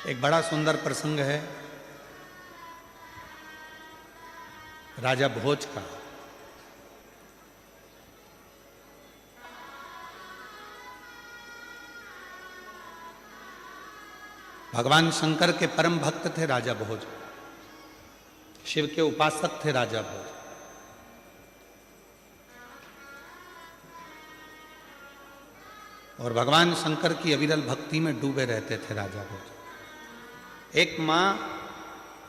एक बड़ा सुंदर प्रसंग है राजा भोज का। भगवान शंकर के परम भक्त थे राजा भोज, शिव के उपासक थे राजा भोज। और भगवान शंकर की अविरल भक्ति में डूबे रहते थे राजा भोज। एक मां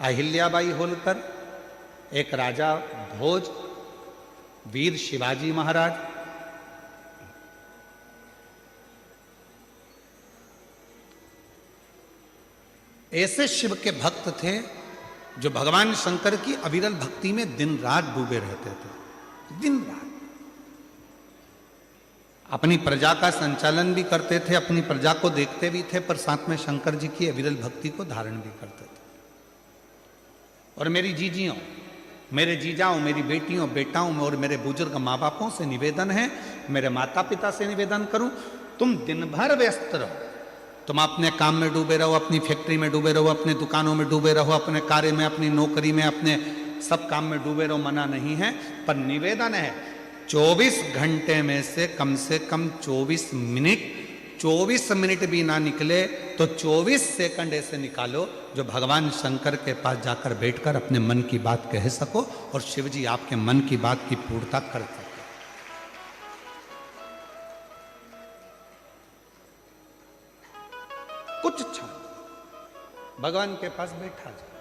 अहिल्याबाई होलकर, एक राजा भोज, वीर शिवाजी महाराज, ऐसे शिव के भक्त थे जो भगवान शंकर की अविरल भक्ति में दिन रात डूबे रहते थे। दिन रात अपनी प्रजा का संचालन भी करते थे, अपनी प्रजा को देखते भी थे, पर साथ में शंकर जी की अविरल भक्ति को धारण भी करते थे। और मेरी जीजियों, मेरे जीजाओं, मेरी बेटियों, बेटाओं में और मेरे बुजुर्ग माँ बापों से निवेदन है, मेरे माता पिता से निवेदन करूं, तुम दिन भर व्यस्त रहो, तुम अपने काम में डूबे रहो, अपनी फैक्ट्री में डूबे रहो, अपने दुकानों में डूबे रहो, अपने कार्य में, अपनी नौकरी में, अपने सब काम में डूबे रहो, मना नहीं है, पर निवेदन है 24 घंटे में से कम 24 मिनट भी ना निकले तो 24 सेकंड ऐसे निकालो जो भगवान शंकर के पास जाकर बैठकर अपने मन की बात कह सको और शिव जी आपके मन की बात की पूर्णता कर सके। कुछ क्षण भगवान के पास बैठा जाए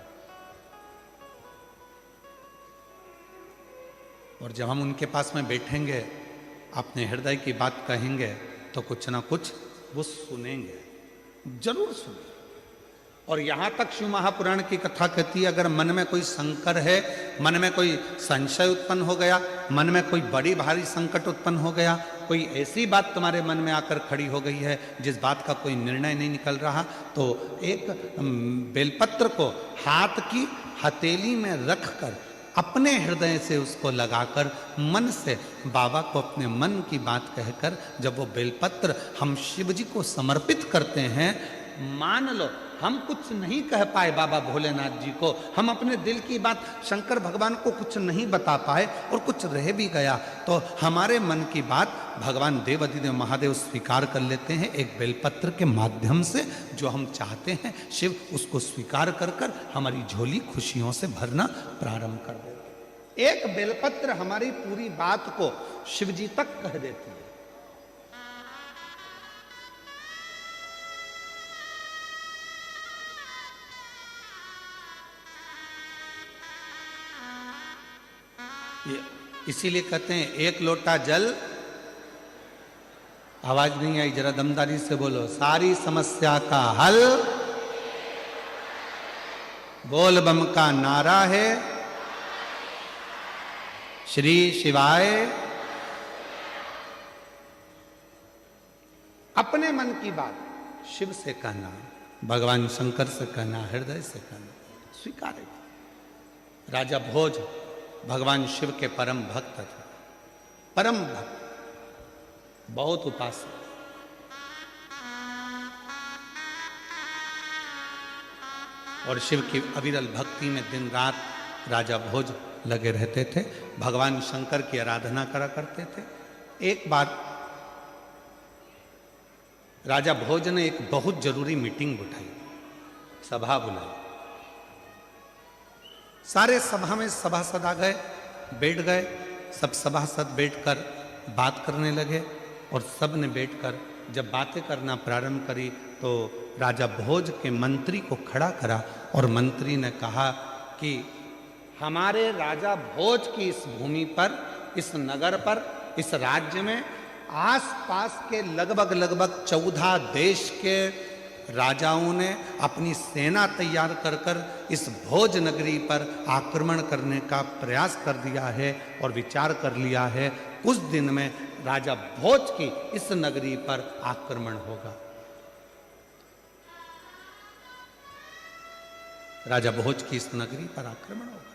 और जब हम उनके पास में बैठेंगे, अपने हृदय की बात कहेंगे तो कुछ ना कुछ वो सुनेंगे, जरूर सुनेंगे। और यहां तक शिव महापुराण की कथा कहती है, अगर मन में कोई संकर है, मन में कोई संशय उत्पन्न हो गया, मन में कोई बड़ी भारी संकट उत्पन्न हो गया, कोई ऐसी बात तुम्हारे मन में आकर खड़ी हो गई है जिस बात का कोई निर्णय नहीं निकल रहा, तो एक बेलपत्र को हाथ की हथेली में रखकर अपने हृदय से उसको लगाकर मन से बाबा को अपने मन की बात कहकर जब वो बेलपत्र हम शिव जी को समर्पित करते हैं, मान लो हम कुछ नहीं कह पाए बाबा भोलेनाथ जी को, हम अपने दिल की बात शंकर भगवान को कुछ नहीं बता पाए और कुछ रह भी गया तो हमारे मन की बात भगवान देवाधिदेव महादेव स्वीकार कर लेते हैं एक बेलपत्र के माध्यम से। जो हम चाहते हैं शिव उसको स्वीकार कर कर हमारी झोली खुशियों से भरना प्रारंभ कर देते। एक बेलपत्र हमारी पूरी बात को शिव जी तक कह देती है। इसीलिए कहते हैं एक लोटा जल, आवाज नहीं आई, जरा दमदारी से बोलो, सारी समस्या का हल बोल बम का नारा है, श्री शिवाय। अपने मन की बात शिव से कहना, भगवान शंकर से कहना, हृदय से कहना, स्वीकार है। राजा भोज भगवान शिव के परम भक्त थे, परम भक्त, बहुत उपासक। और शिव की अविरल भक्ति में दिन रात राजा भोज लगे रहते थे, भगवान शंकर की आराधना करा करते थे। एक बार राजा भोज ने एक बहुत जरूरी मीटिंग बुलाई, सभा बुलाई। सारे सभा में सभासद आ गए, बैठ गए, सब सभासद बैठकर बात करने लगे और सब ने बैठकर जब बातें करना प्रारंभ करी तो राजा भोज के मंत्री को खड़ा करा और मंत्री ने कहा कि हमारे राजा भोज की इस भूमि पर, इस नगर पर, इस राज्य में आसपास के लगभग 14 देश के राजाओं ने अपनी सेना तैयार कर कर इस भोज नगरी पर आक्रमण करने का प्रयास कर दिया है और विचार कर लिया है कुछ दिन में राजा भोज की इस नगरी पर आक्रमण होगा। राजा भोज की इस नगरी पर आक्रमण होगा।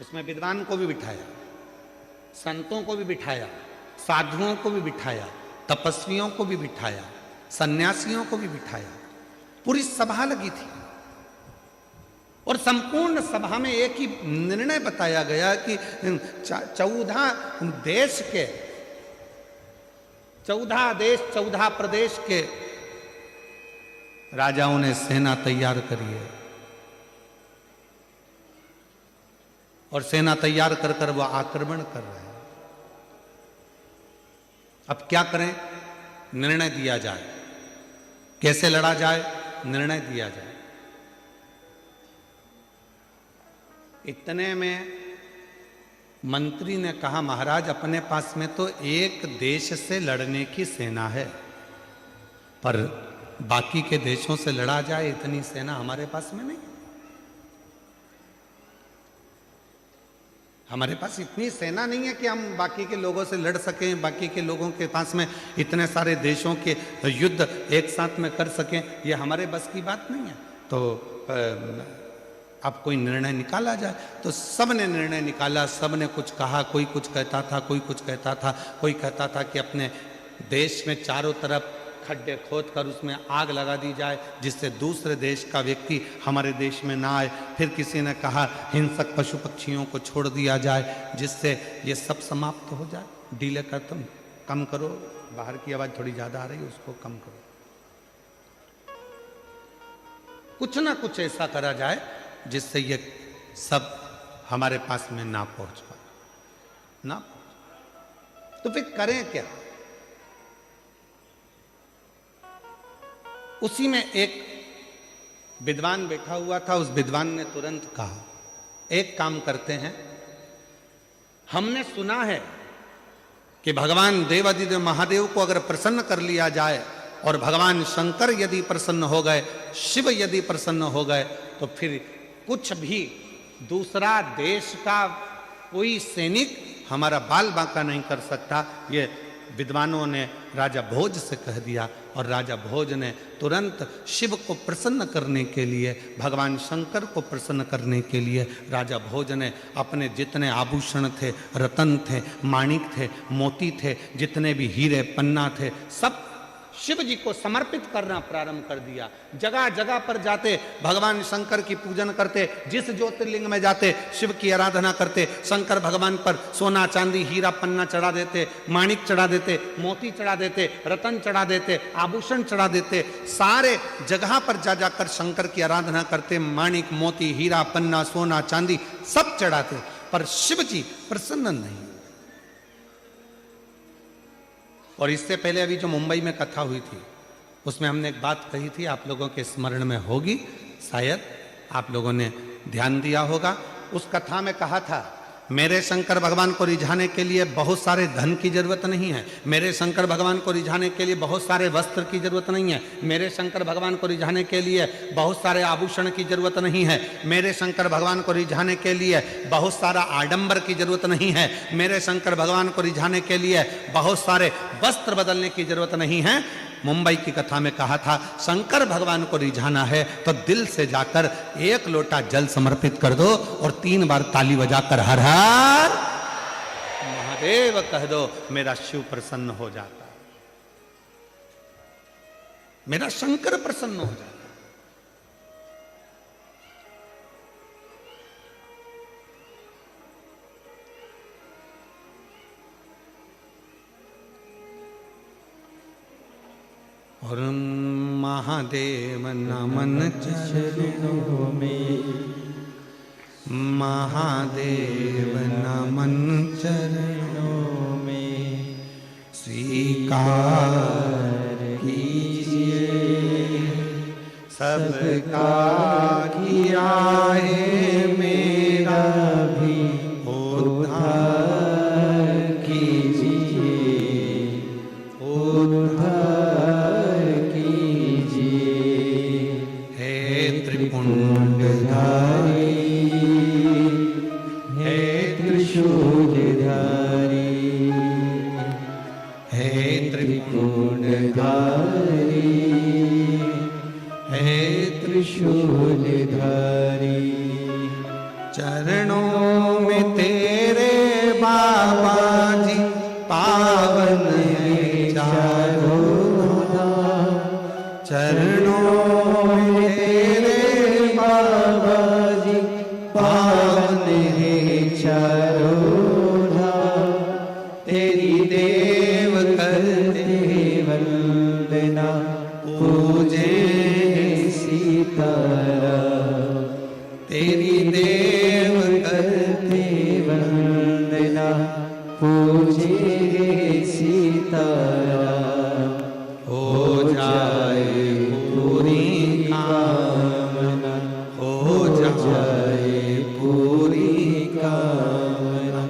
उसमें विद्वान को भी बिठाया, संतों को भी बिठाया, साधुओं को भी बिठाया, तपस्वियों को भी बिठाया, सन्यासियों को भी बिठाया, पूरी सभा लगी थी और संपूर्ण सभा में एक ही निर्णय बताया गया कि 14 देश के 14 देश 14 प्रदेश के राजाओं ने सेना तैयार करी है और सेना तैयार कर कर वो आक्रमण कर रहे हैं। अब क्या करें? निर्णय दिया जाए, कैसे लड़ा जाए, निर्णय दिया जाए। इतने में मंत्री ने कहा, महाराज अपने पास में तो एक देश से लड़ने की सेना है, पर बाकी के देशों से लड़ा जाए इतनी सेना हमारे पास में नहीं। हमारे पास इतनी सेना नहीं है कि हम बाकी के लोगों से लड़ सकें, बाकी के लोगों के पास में इतने सारे देशों के युद्ध एक साथ में कर सकें, ये हमारे बस की बात नहीं है। तो अब कोई निर्णय निकाला जाए। तो सब ने निर्णय निकाला, सब ने कुछ कहा, कोई कुछ कहता था, कोई कुछ कहता था। कोई कहता था कि अपने देश में चारों तरफ खड्डे खोद कर उसमें आग लगा दी जाए जिससे दूसरे देश का व्यक्ति हमारे देश में ना आए। फिर किसी ने कहा हिंसक पशु पक्षियों को छोड़ दिया जाए जिससे ये सब समाप्त हो जाए। डीले कर तुम कम करो, बाहर की आवाज़ थोड़ी ज़्यादा आ रही है, उसको कम करो। कुछ ना कुछ ऐसा करा जाए जिससे ये सब हमारे पास में ना पहुंच पाए, ना पहुंच। तो फिर करें क्या? उसी में एक विद्वान बैठा हुआ था। उस विद्वान ने तुरंत कहा, एक काम करते हैं, हमने सुना है कि भगवान देवादिदेव महादेव को अगर प्रसन्न कर लिया जाए और भगवान शंकर यदि प्रसन्न हो गए, शिव यदि प्रसन्न हो गए, तो फिर कुछ भी दूसरा देश का कोई सैनिक हमारा बाल बांका नहीं कर सकता। ये विद्वानों ने राजा भोज से कह दिया और राजा भोज ने तुरंत शिव को प्रसन्न करने के लिए, भगवान शंकर को प्रसन्न करने के लिए राजा भोज ने अपने जितने आभूषण थे, रतन थे, माणिक थे, मोती थे, जितने भी हीरे पन्ना थे, सब शिव जी को समर्पित करना प्रारंभ कर दिया। जगह जगह पर जाते भगवान शंकर की पूजन करते, जिस ज्योतिर्लिंग में जाते शिव की आराधना करते, शंकर भगवान पर सोना चांदी हीरा पन्ना चढ़ा देते, माणिक चढ़ा देते, मोती चढ़ा देते, रतन चढ़ा देते, आभूषण चढ़ा देते। सारे जगह पर जा जाकर शंकर की आराधना करते, माणिक मोती हीरा पन्ना सोना चांदी सब चढ़ाते, पर शिव जी प्रसन्न नहीं। और इससे पहले अभी जो मुंबई में कथा हुई थी उसमें हमने एक बात कही थी, आप लोगों के स्मरण में होगी, शायद आप लोगों ने ध्यान दिया होगा। उस कथा में कहा था, मेरे शंकर भगवान को रिझाने के लिए बहुत सारे धन की जरूरत नहीं है, मेरे शंकर भगवान को रिझाने के लिए बहुत सारे वस्त्र की जरूरत नहीं है, मेरे शंकर भगवान को रिझाने के लिए बहुत सारे आभूषण की जरूरत नहीं है, मेरे शंकर भगवान को रिझाने के लिए बहुत सारा आडंबर की जरूरत नहीं है, मेरे शंकर भगवान को रिझाने के लिए बहुत सारे वस्त्र बदलने की जरूरत नहीं है। मुंबई की कथा में कहा था, शंकर भगवान को रिझाना है तो दिल से जाकर एक लोटा जल समर्पित कर दो और 3 बार ताली बजाकर हर हर महादेव कह दो, मेरा शिव प्रसन्न हो जाता, मेरा शंकर प्रसन्न हो जाता। और महादेव नमन चरणों में, महादेव नमन चरणों में, स्वीकार कीजिए सबका किया है, मेरा भी उद्धार कीजिए, उद्धार त्रिपुंडधारी, हे त्रिशूलधारी, हे त्रिपुंडधारी, हे त्रिशूलधारी। चरणों में तेरे बाबा जी पावन है चारों धाम, तारा, हो जाए पूरी कामना, हो जाए पूरी कामना।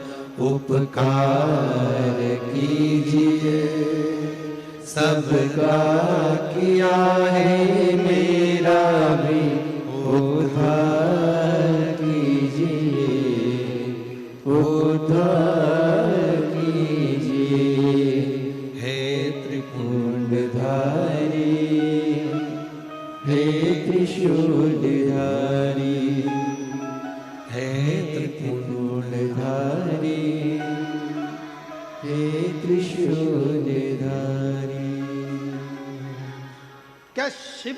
उपकार कीजिए सबका किया है, मेरा भी उद्धार कीजिए, उद्धार कीजिए। हे त्रिपुंडधारी, हे त्रिशूलधारी, हे त्रिपुंडधारी, हे त्रिशूलधारी। क्या शिव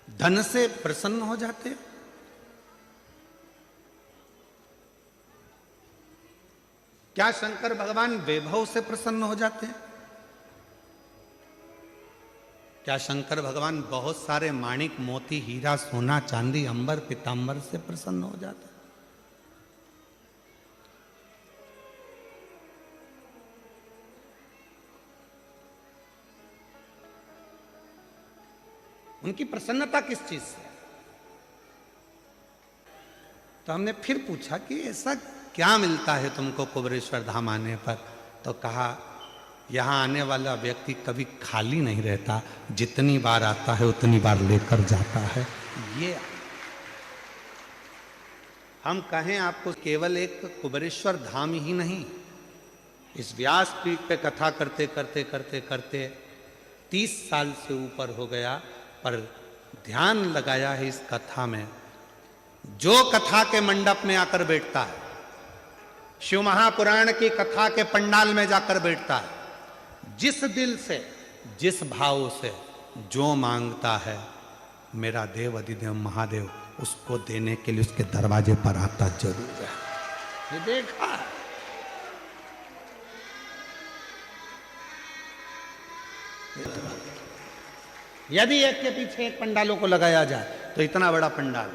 धन से प्रसन्न हो जाते? क्या शंकर भगवान वैभव से प्रसन्न हो जाते हैं? क्या शंकर भगवान बहुत सारे माणिक मोती हीरा सोना चांदी अंबर पीतांबर से प्रसन्न हो जाते हैं? उनकी प्रसन्नता किस चीज से? तो हमने फिर पूछा कि ऐसा क्या मिलता है तुमको कुबेरेश्वर धाम आने पर? तो कहा यहां आने वाला व्यक्ति कभी खाली नहीं रहता, जितनी बार आता है उतनी बार लेकर जाता है। ये हम कहें आपको केवल एक कुबेरेश्वर धाम ही नहीं, इस व्यास पीठ पे कथा करते करते करते करते 30 साल से ऊपर हो गया, पर ध्यान लगाया है इस कथा में। जो कथा के मंडप में आकर बैठता है, शिव महापुराण की कथा के पंडाल में जाकर बैठता है, जिस दिल से जिस भाव से जो मांगता है, मेरा देव अधिदेव महादेव उसको देने के लिए उसके दरवाजे पर आता जरूर है। ये देखा है। यदि एक के पीछे एक पंडालों को लगाया जाए तो इतना बड़ा पंडाल,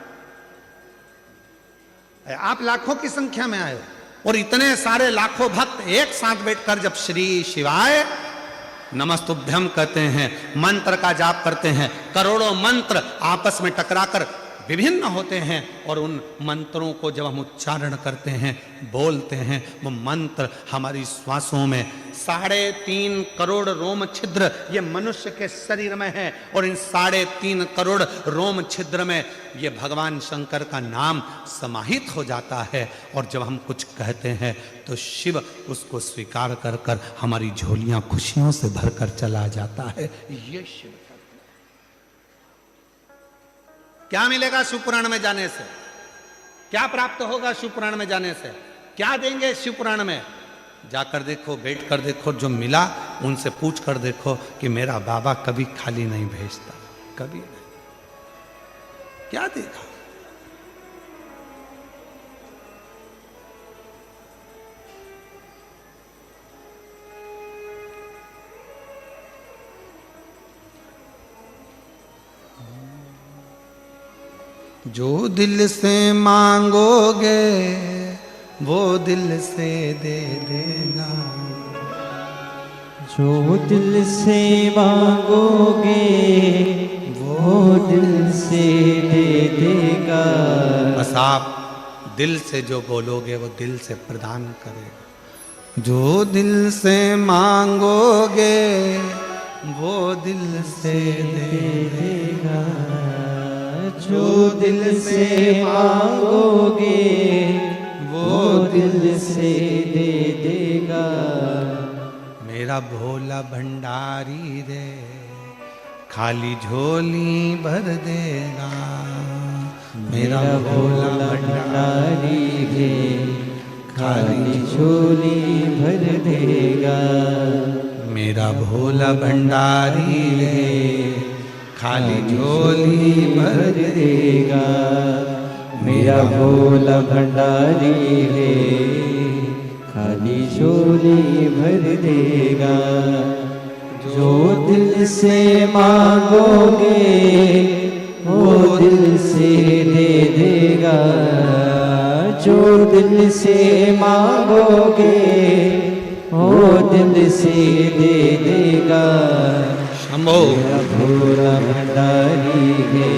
आप लाखों की संख्या में आए हो और इतने सारे लाखों भक्त एक साथ बैठकर जब श्री शिवाय नमस्तुभ्यम कहते हैं, मंत्र का जाप करते हैं, करोड़ों मंत्र आपस में टकराकर विभिन्न होते हैं और उन मंत्रों को जब हम उच्चारण करते हैं, बोलते हैं, वो मंत्र हमारी श्वासों में 3.5 करोड़ रोम छिद्र ये मनुष्य के शरीर में है और इन 3.5 करोड़ रोम छिद्र में ये भगवान शंकर का नाम समाहित हो जाता है। और जब हम कुछ कहते हैं तो शिव उसको स्वीकार कर कर हमारी झोलियां खुशियों से भरकर चला जाता है। ये शिव क्या मिलेगा शिवपुराण में जाने से? क्या प्राप्त होगा शिवपुराण में जाने से? क्या देंगे शिवपुराण में? जाकर देखो, बैठ कर देखो, जो मिला उनसे पूछ कर देखो कि मेरा बाबा कभी खाली नहीं भेजता, कभी नहीं। क्या देखा? जो दिल से मांगोगे वो दिल से दे देगा, जो दिल से मांगोगे वो दिल से दे देगा। बस आप दिल से जो बोलोगे वो दिल से प्रदान करेगा। जो दिल से मांगोगे वो दिल से दे देगा, जो दिल से मांगोगे वो दिल से दे देगा। मेरा भोला भंडारी रे खाली झोली भर देगा, मेरा भोला भंडारी रे खाली झोली भर देगा। मेरा भोला भंडारी रे खाली झोली भर देगा। मेरा भोला भंडारी है खाली झोली भर देगा। जो दिल से मांगोगे वो दिल से दे देगा, जो दिल से मांगोगे वो दिल से दे देगा। शंभो मेरा भोला भंडारी है,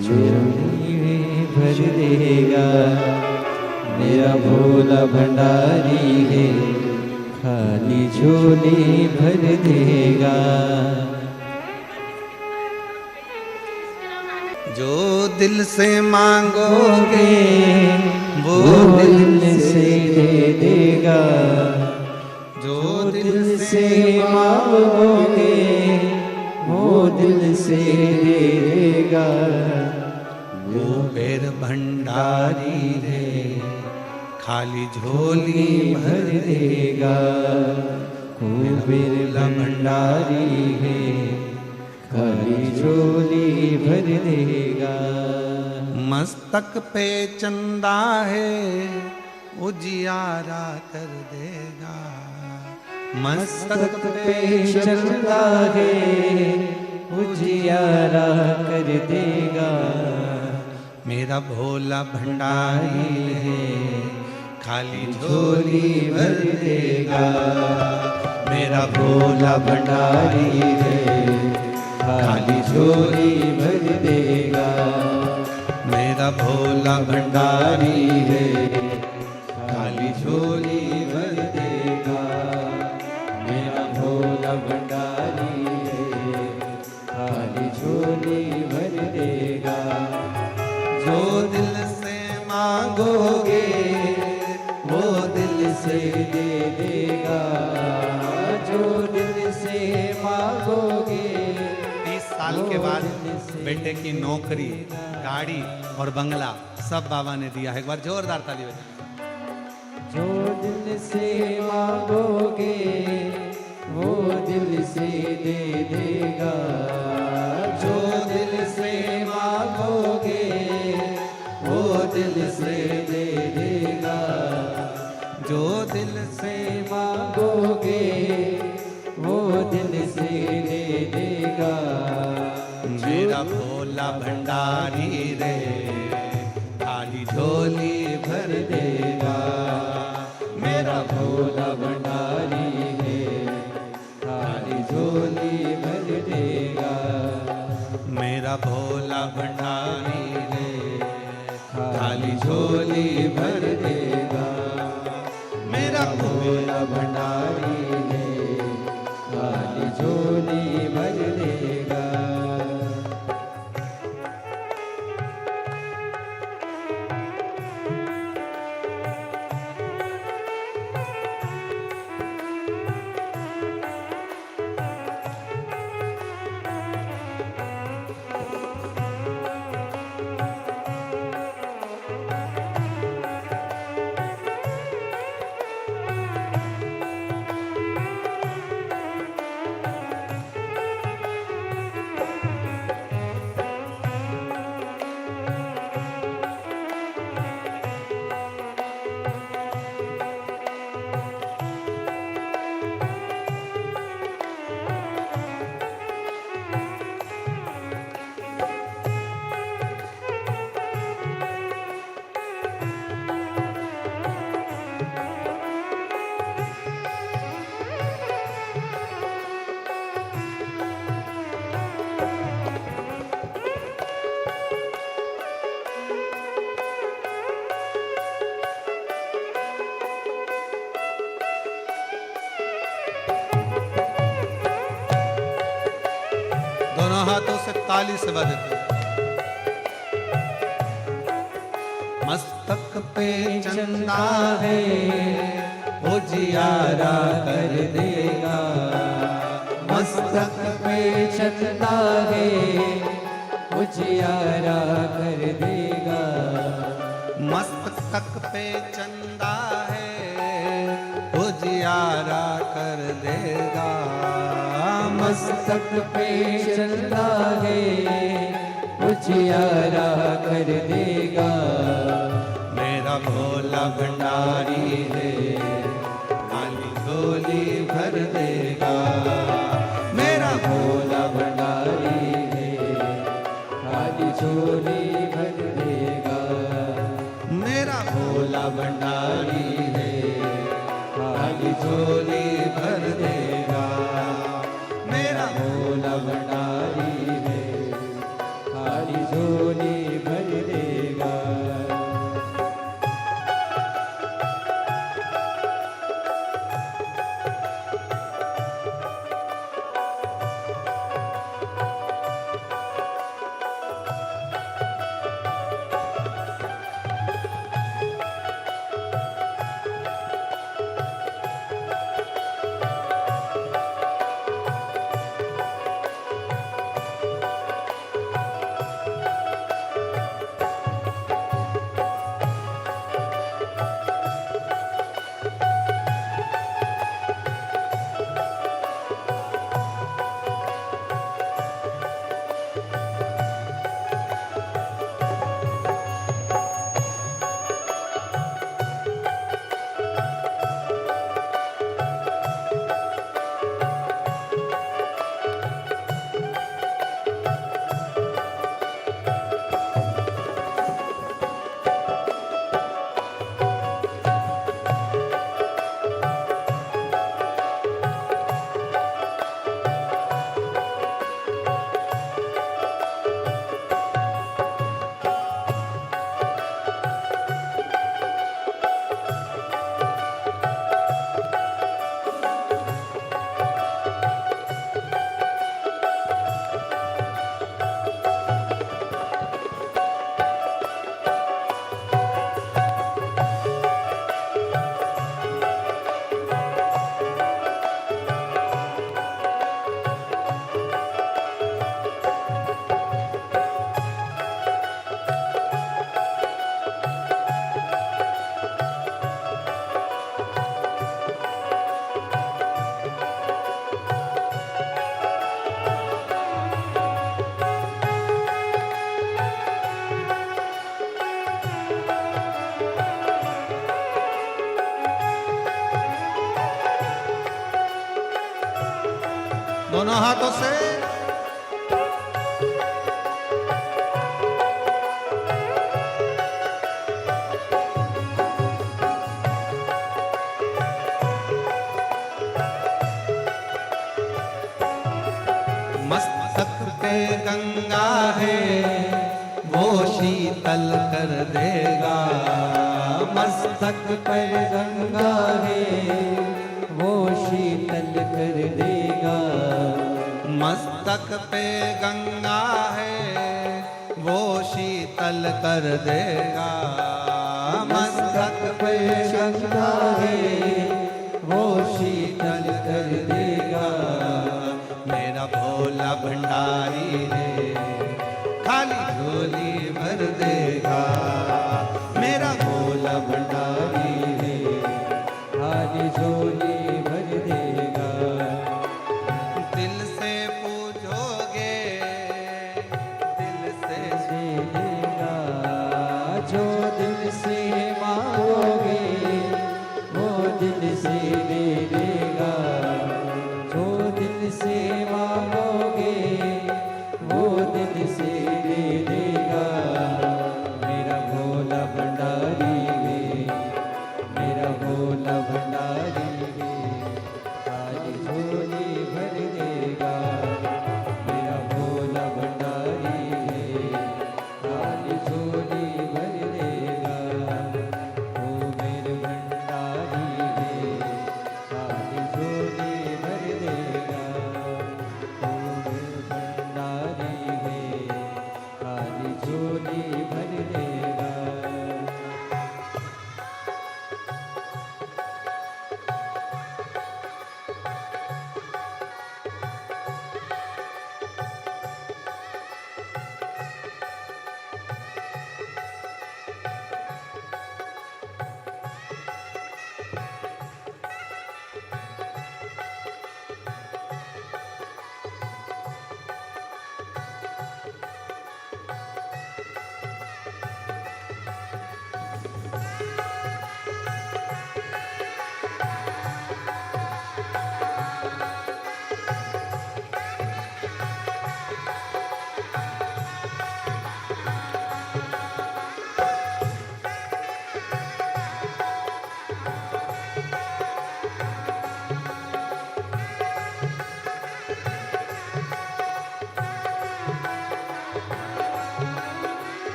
झोली में भर देगा। मेरा भोला भंडारी है, खाली झोली भर देगा। जो दिल से मांगोगे वो दिल से दे देगा। जो दिल से मांगोगे वो दिल से दे देगा। वो बेर भंडारी है, खाली झोली भर देगा। कुबेर भंडारी है, खाली झोली भर देगा। मस्तक पे चंदा है, उजियारा कर देगा। मस्तक पे चंदा है, उजियारा कर देगा। मेरा भोला भंडारी है, खाली झोली भर देगा। मेरा भोला भंडारी है, खाली झोली भर देगा। मेरा भोला भंडारी भंडारी है, खाली झोली भर देगा। मेरा भोला भंडारी है, खाली झोली भर देगा। जो दिल से मांगोगे वो दिल से दे देगा। जो दिल से मांगोगे 30 साल के बाद बेटे की नौकरी, गाड़ी और बंगला सब बाबा ने दिया है। एक बार जोरदार ताली बजाएं। जो दिल से मांगोगे वो दिल से दे देगा। जो दिल से मांगोगे वो दिल से दे देगा। जो दिल से मांगोगे वो दिल से दे देगा। मेरा भोला भंडारी रे, खाली झोली भर देगा। मेरा भोला भंडारी है, खाली झोली भर देगा। मेरा भोला भंडारी रे, खाली झोली भर देगा। मेरा भोला भंडारी है, खाली झोली भर देगा। दोनों हाथों से ताली से बजाते। मस्तक पे चंदा है, उजियारा कर देगा। मस्तक पे चंदा है, उजियारा कर देगा। मस्तक पे चंदा है, उजियारा कर देगा। मस्तक पे चंदा है, उजियारा कर देगा। मेरा भोला भंडारी है, खाली झोली भर देगा। मेरा भोला भंडारी है, खाली झोली भर देगा। मेरा भोला भंडारी है, खाली खाली झोली भर देगा। मेरा भोला भंडारी है, खाली झोली भर देगा। दोनों हाथों से मस्तक पे गंगा है वो शीतल कर देगा। मस्तक पर गंगा है वो शीतल कर देगा। मस्तक पे गंगा है वो शीतल कर देगा। मस्तक पर गंगा है वो शीतल कर देगा। मेरा भोला भंडारी है खाली झोली भर देगा। मेरा भोला भंडारी है खाली झोली भर देगा। दिल से पूछोगे दिल से देगा, जो दिल से मांगोगे वो दिल से दे देगा। जो दिल से मांगोगे वो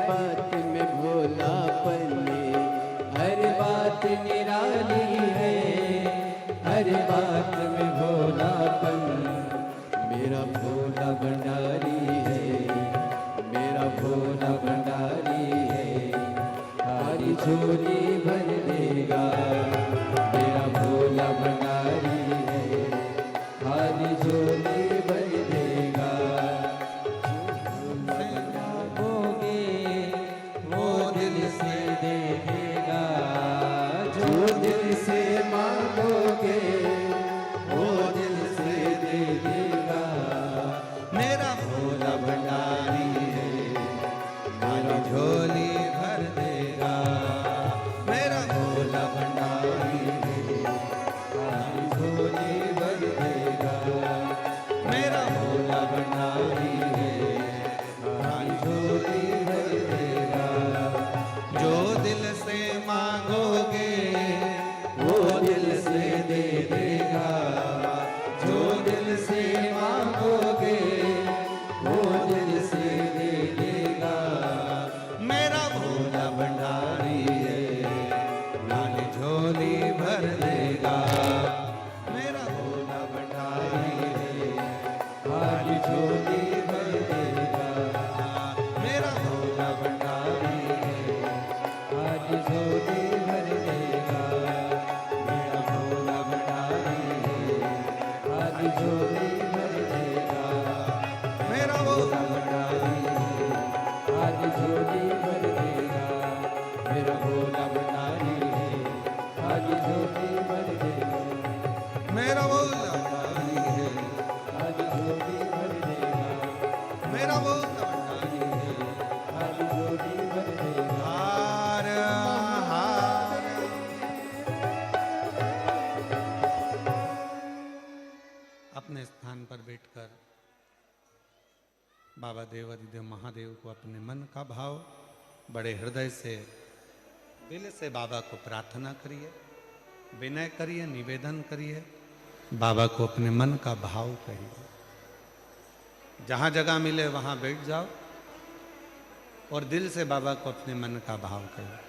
बात में भोलापन, हर बात निराली है, हर बात में भोलापन। मेरा भोला भंडारी है, मेरा भोला भंडारी है, हरी झोली भर देगा। मेरा भोला भंडारी है, हरी झोली भर देगा। मांगोगे वो दिल से दे देगा, जो दिल से मांगोगे वो दिल से दे देगा। मेरा भोला भंडारी है, हरी झोली भर देगा। मेरा भोला भंडारी है, हरी झोली भर देगा। मेरा भोला भंडारी है, हरी झोली भर देगा। जो दिल से मांगोगे वो दिल से दे देगा, जो दिल से मांगोगे वो दिल से दे देगा। मेरा भोला भंडारी है, लाली झोली भर देगा। मेरा भोला भंडारी है, लाली झोली भर देगा। मेरा भोला भंडारी है, लाली झोली भर देगा। मेरा भोला भंडारी है, लाली झोली भर देगा। मेरा भोला भंडारी है, लाली झोली भर देगा। मेरा भोला भंडारी है, लाली झोली भर देगा। मेरा भोला भंडारी है, लाली झोली भर देगा। मेरा भोला भंडारी है, लाली झोली भर देगा। हार हार। अपने स्थान पर बैठकर बाबा देव अधिदेव महादेव को अपने मन का भाव बड़े हृदय से, दिल से बाबा को प्रार्थना करिए, विनय करिए, निवेदन करिए, बाबा को अपने मन का भाव कहिए। जहाँ जगह मिले वहाँ बैठ जाओ और दिल से बाबा को अपने मन का भाव कहिए।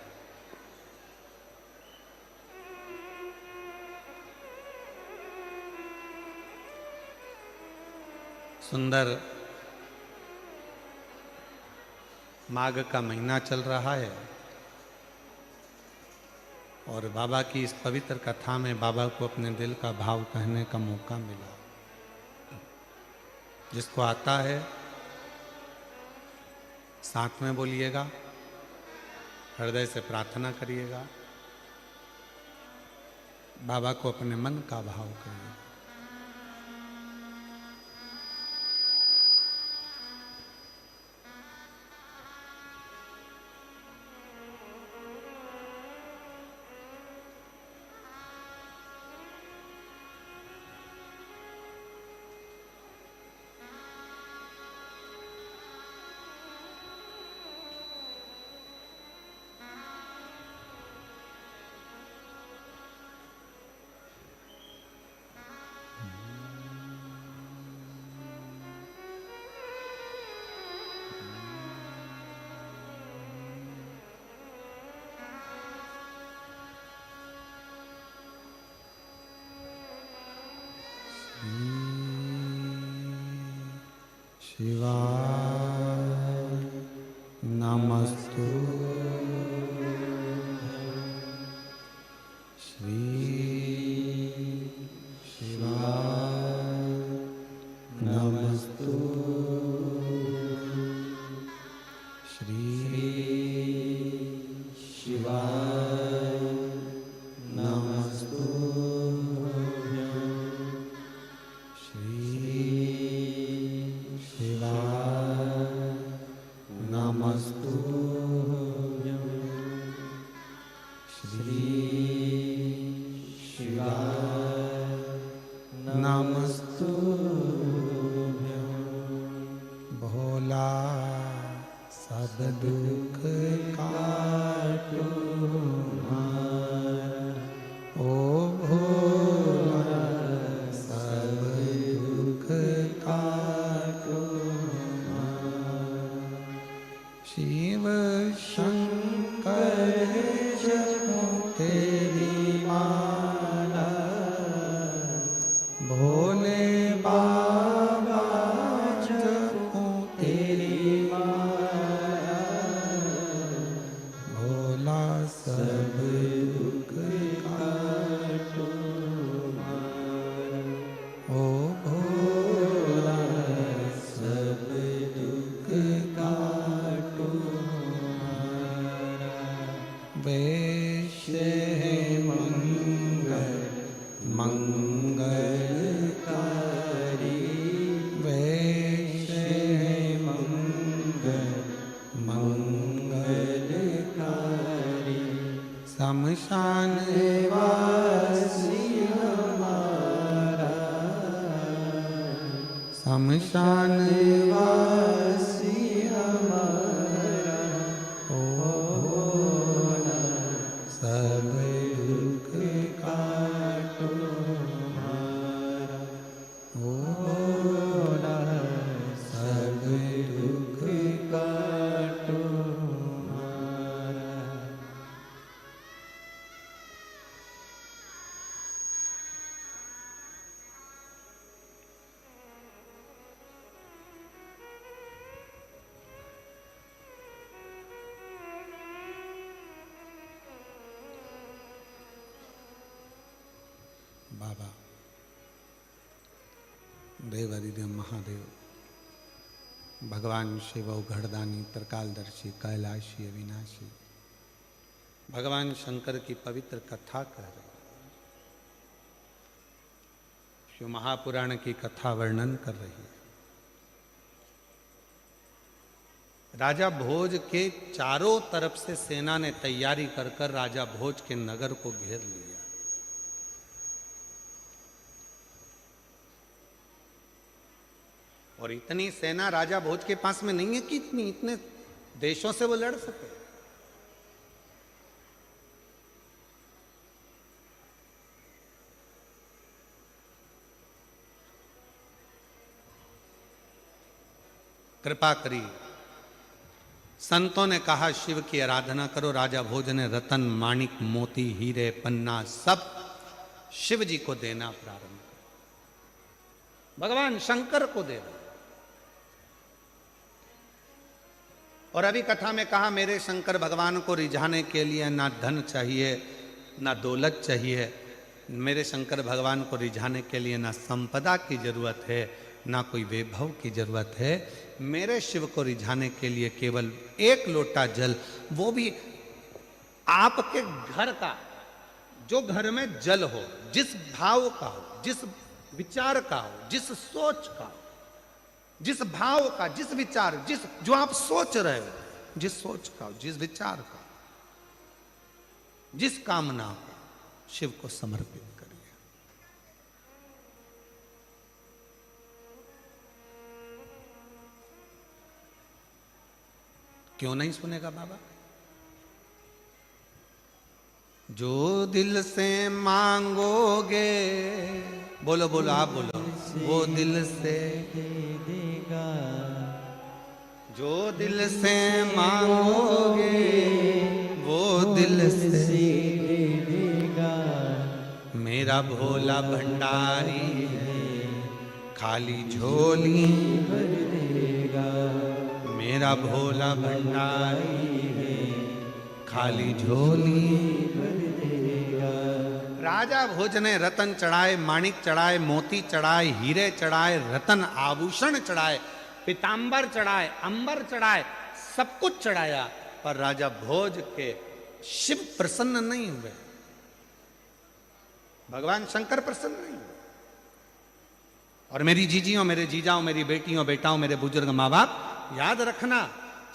सुंदर माघ का महीना चल रहा है और बाबा की इस पवित्र कथा में बाबा को अपने दिल का भाव कहने का मौका मिला। जिसको आता है साथ में बोलिएगा, हृदय से प्रार्थना करिएगा, बाबा को अपने मन का भाव करिए। शिवाय नमस्तु श्री शिवाय नमस्तु श्री शिवाय नमस्तु नमस्तु श्री शिवाय नमस्तु भोला सब दुख काटो ओ भोला सब दुख काटो शिव शंकर जपो तेरी माला, भोले बाबा जपो तेरी माला, भोला सब दुख काटो ओ भोला सब दुख काटो वैश्य है मंगल मंगलकारी, वैश्य है मंगल मंगलकारी, शमशान वासी हमारा, शमशान वासी हमारा ओ भोला सब दुख काटो हमारा, ओ भोला सब दुख काटो हमारा। बाबा देवादिदेव महादेव, भगवान शिव घड़दानी त्रिकालदर्शी कैलाशी अविनाशी, भगवान शंकर की पवित्र कथा कह रहे हैं। शिव महापुराण की कथा वर्णन कर रही है। राजा भोज के चारों तरफ से सेना ने तैयारी कर कर राजा भोज के नगर को घेर लिया। और इतनी सेना राजा भोज के पास में नहीं है कि इतने देशों से वो लड़ सके। कृपा करी, संतों ने कहा शिव की आराधना करो। राजा भोज ने रतन माणिक मोती हीरे पन्ना सब शिव जी को देना प्रारंभ कर, भगवान शंकर को देना। और अभी कथा में कहा मेरे शंकर भगवान को रिझाने के लिए ना धन चाहिए ना दौलत चाहिए, मेरे शंकर भगवान को रिझाने के लिए ना संपदा की जरूरत है ना कोई वैभव की जरूरत है। मेरे शिव को रिझाने के लिए केवल एक लोटा जल, वो भी आपके घर का, जो घर में जल हो, जिस भाव का हो, जिस विचार का हो, जिस सोच का हो, जिस भाव का, जिस विचार, जो आप सोच रहे हो, जिस सोच का, जिस विचार का, जिस कामना का, शिव को समर्पित करिए। क्यों नहीं सुनेगा बाबा? जो दिल से मांगोगे, बोलो बोलो आप बोलो, वो दिल से देगा। जो दिल से मांगोगे वो दिल से देगा। मेरा भोला भंडारी है, खाली झोली भर देगा। मेरा भोला भंडारी है, खाली झोली भर देगा। राजा भोज ने रतन चढ़ाए, माणिक चढ़ाए, मोती चढ़ाए, हीरे चढ़ाए, रतन आभूषण चढ़ाए, पीतांबर चढ़ाए, अंबर चढ़ाए, सब कुछ चढ़ाया, पर राजा भोज के शिव प्रसन्न नहीं हुए, भगवान शंकर प्रसन्न नहीं हुए। और मेरी जीजियों, मेरे जीजाओं, मेरी बेटियों, बेटाओं, मेरे बुजुर्ग माँ बाप, याद रखना,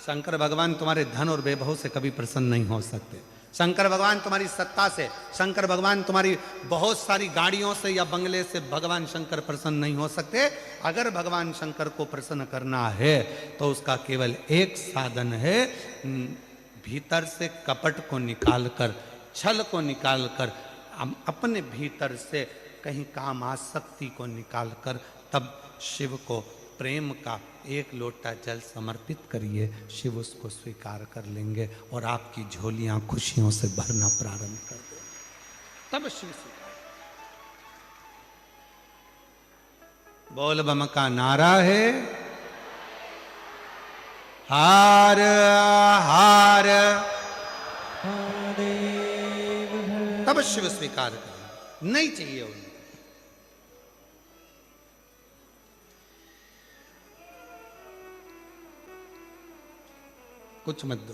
शंकर भगवान तुम्हारे धन और वैभव से कभी प्रसन्न नहीं हो सकते। शंकर भगवान तुम्हारी सत्ता से, शंकर भगवान तुम्हारी बहुत सारी गाड़ियों से या बंगले से भगवान शंकर प्रसन्न नहीं हो सकते। अगर भगवान शंकर को प्रसन्न करना है तो उसका केवल एक साधन है, भीतर से कपट को निकालकर, छल को निकालकर, अपने भीतर से कहीं काम आसक्ति को निकालकर तब शिव को प्रेम का एक लोटा जल समर्पित करिए, शिव उसको स्वीकार कर लेंगे और आपकी झोलियां खुशियों से भरना प्रारंभ कर देंगे। तब शिव स्वीकार। बोल बम का नारा है, हार हार, तब शिव स्वीकार करें। नहीं चाहिए उन्हें। कुछ मत दो।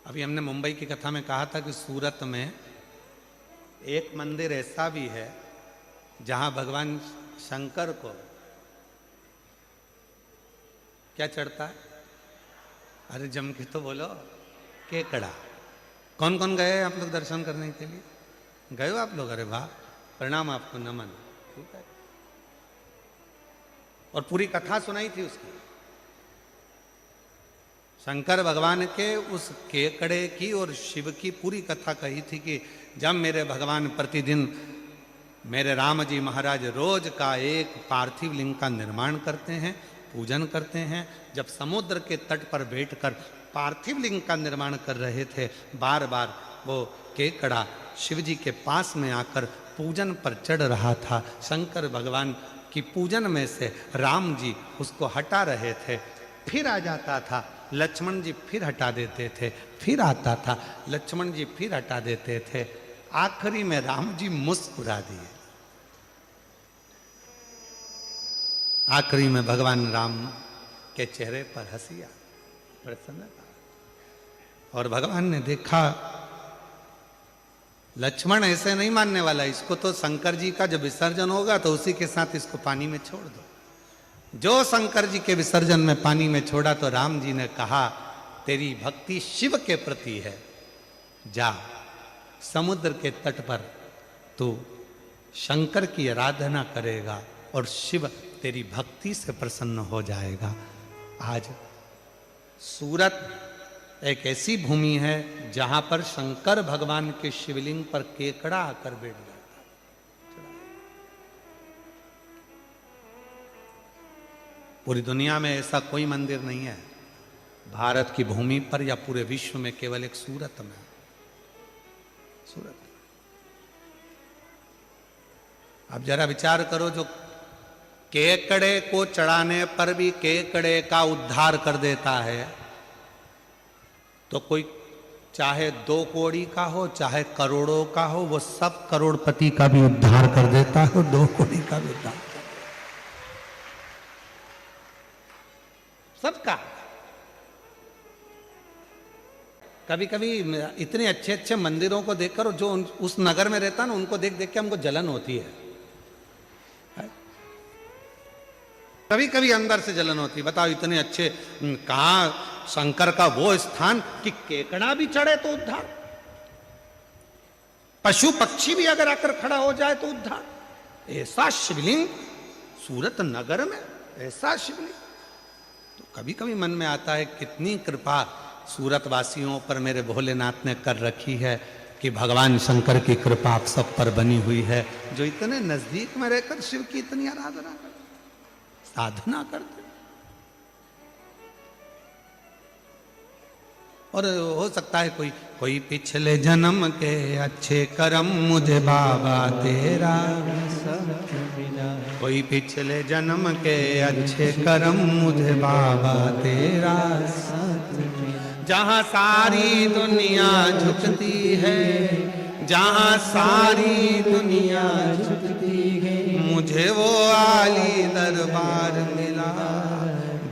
अभी हमने मुंबई की कथा में कहा था कि सूरत में एक मंदिर ऐसा भी है जहां भगवान शंकर को क्या चढ़ता है? अरे जम के तो बोलो, केकड़ा। कौन कौन गए आप लोग दर्शन करने के लिए? गए हो आप लोग? अरे वाह, प्रणाम आपको, नमन। ठीक है। और पूरी कथा सुनाई थी उसकी, शंकर भगवान के उस केकड़े की और शिव की पूरी कथा कही थी कि जब मेरे भगवान प्रतिदिन, मेरे राम जी महाराज रोज का एक पार्थिव लिंग का निर्माण करते हैं, पूजन करते हैं। जब समुद्र के तट पर बैठकर पार्थिव लिंग का निर्माण कर रहे थे, बार बार वो केकड़ा शिव जी के पास में आकर पूजन पर चढ़ रहा था। शंकर भगवान की पूजन में से राम जी उसको हटा रहे थे, फिर आ जाता था, लक्ष्मण जी फिर हटा देते थे, फिर आता था, लक्ष्मण जी फिर हटा देते थे। आखिरी में राम जी मुस्कुरा दिए। आखिरी में भगवान राम के चेहरे पर हंसी आ, प्रसन्नता। और भगवान ने देखा लक्ष्मण ऐसे नहीं मानने वाला, इसको तो शंकर जी का जब विसर्जन होगा तो उसी के साथ इसको पानी में छोड़ दो। जो शंकर जी के विसर्जन में पानी में छोड़ा तो राम जी ने कहा, तेरी भक्ति शिव के प्रति है, जा समुद्र के तट पर तू शंकर की आराधना करेगा और शिव तेरी भक्ति से प्रसन्न हो जाएगा। आज सूरत एक ऐसी भूमि है जहां पर शंकर भगवान के शिवलिंग पर केकड़ा आकर बैठ जाता है। पूरी दुनिया में ऐसा कोई मंदिर नहीं है, भारत की भूमि पर या पूरे विश्व में, केवल एक सूरत में। सूरत। अब जरा विचार करो, जो केकड़े को चढ़ाने पर भी केकड़े का उद्धार कर देता है, तो कोई चाहे 2 कौड़ी का हो चाहे करोड़ों का हो, वो सब करोड़पति का भी उद्धार कर देता है, 2 कौड़ी का भी उद्धार सबका। कभी कभी इतने अच्छे अच्छे मंदिरों को देखकर जो उस नगर में रहता ना, उनको देख देख के हमको जलन होती है। कभी कभी अंदर से जलन होती है। बताओ, इतने अच्छे, कहाँ शंकर का वो स्थान कि केकड़ा भी चढ़े तो उद्धार, पशु पक्षी भी अगर आकर खड़ा हो जाए तो उद्धार। ऐसा शिवलिंग सूरत नगर में, ऐसा शिवलिंग। तो कभी कभी मन में आता है, कितनी कृपा सूरत वासियों पर मेरे भोलेनाथ ने कर रखी है कि भगवान शंकर की कृपा आप सब पर बनी हुई है, जो इतने नजदीक में रहकर शिव की इतनी आराधना करते, साधना करते। और हो सकता है कोई पिछले जन्म के अच्छे कर्म मुझे बाबा तेरा, कोई पिछले जन्म के अच्छे कर्म मुझे बाबा तेरा, जहाँ सारी दुनिया झुकती है, जहाँ सारी दुनिया झुकती है, मुझे वो आली दरबार मिला,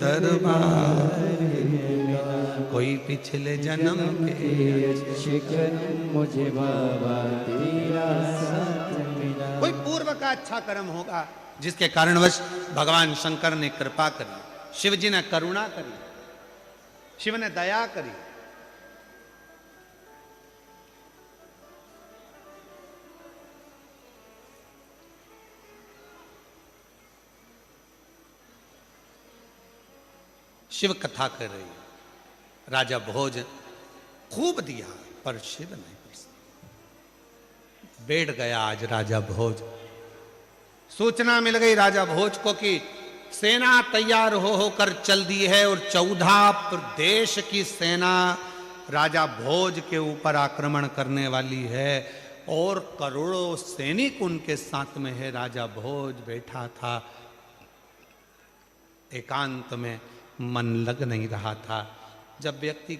दरबार। कोई पिछले जन्म के अच्छे कर्म मुझे बाबा तेरा साथ मिला। कोई पूर्व का अच्छा कर्म होगा जिसके कारणवश भगवान शंकर ने कृपा करी, शिव जी ने करुणा करी, शिव ने दया करी। शिव कथा कर रही है। राजा भोज खूब दिया पर शिव नहीं प्रसन्न। बैठ गया आज राजा भोज सूचना मिल गई राजा भोज को कि सेना तैयार होकर चल दी है और 14 प्रदेश की सेना राजा भोज के ऊपर आक्रमण करने वाली है और करोड़ों सैनिक उनके साथ में है। राजा भोज बैठा था, एकांत में मन लग नहीं रहा था। जब व्यक्ति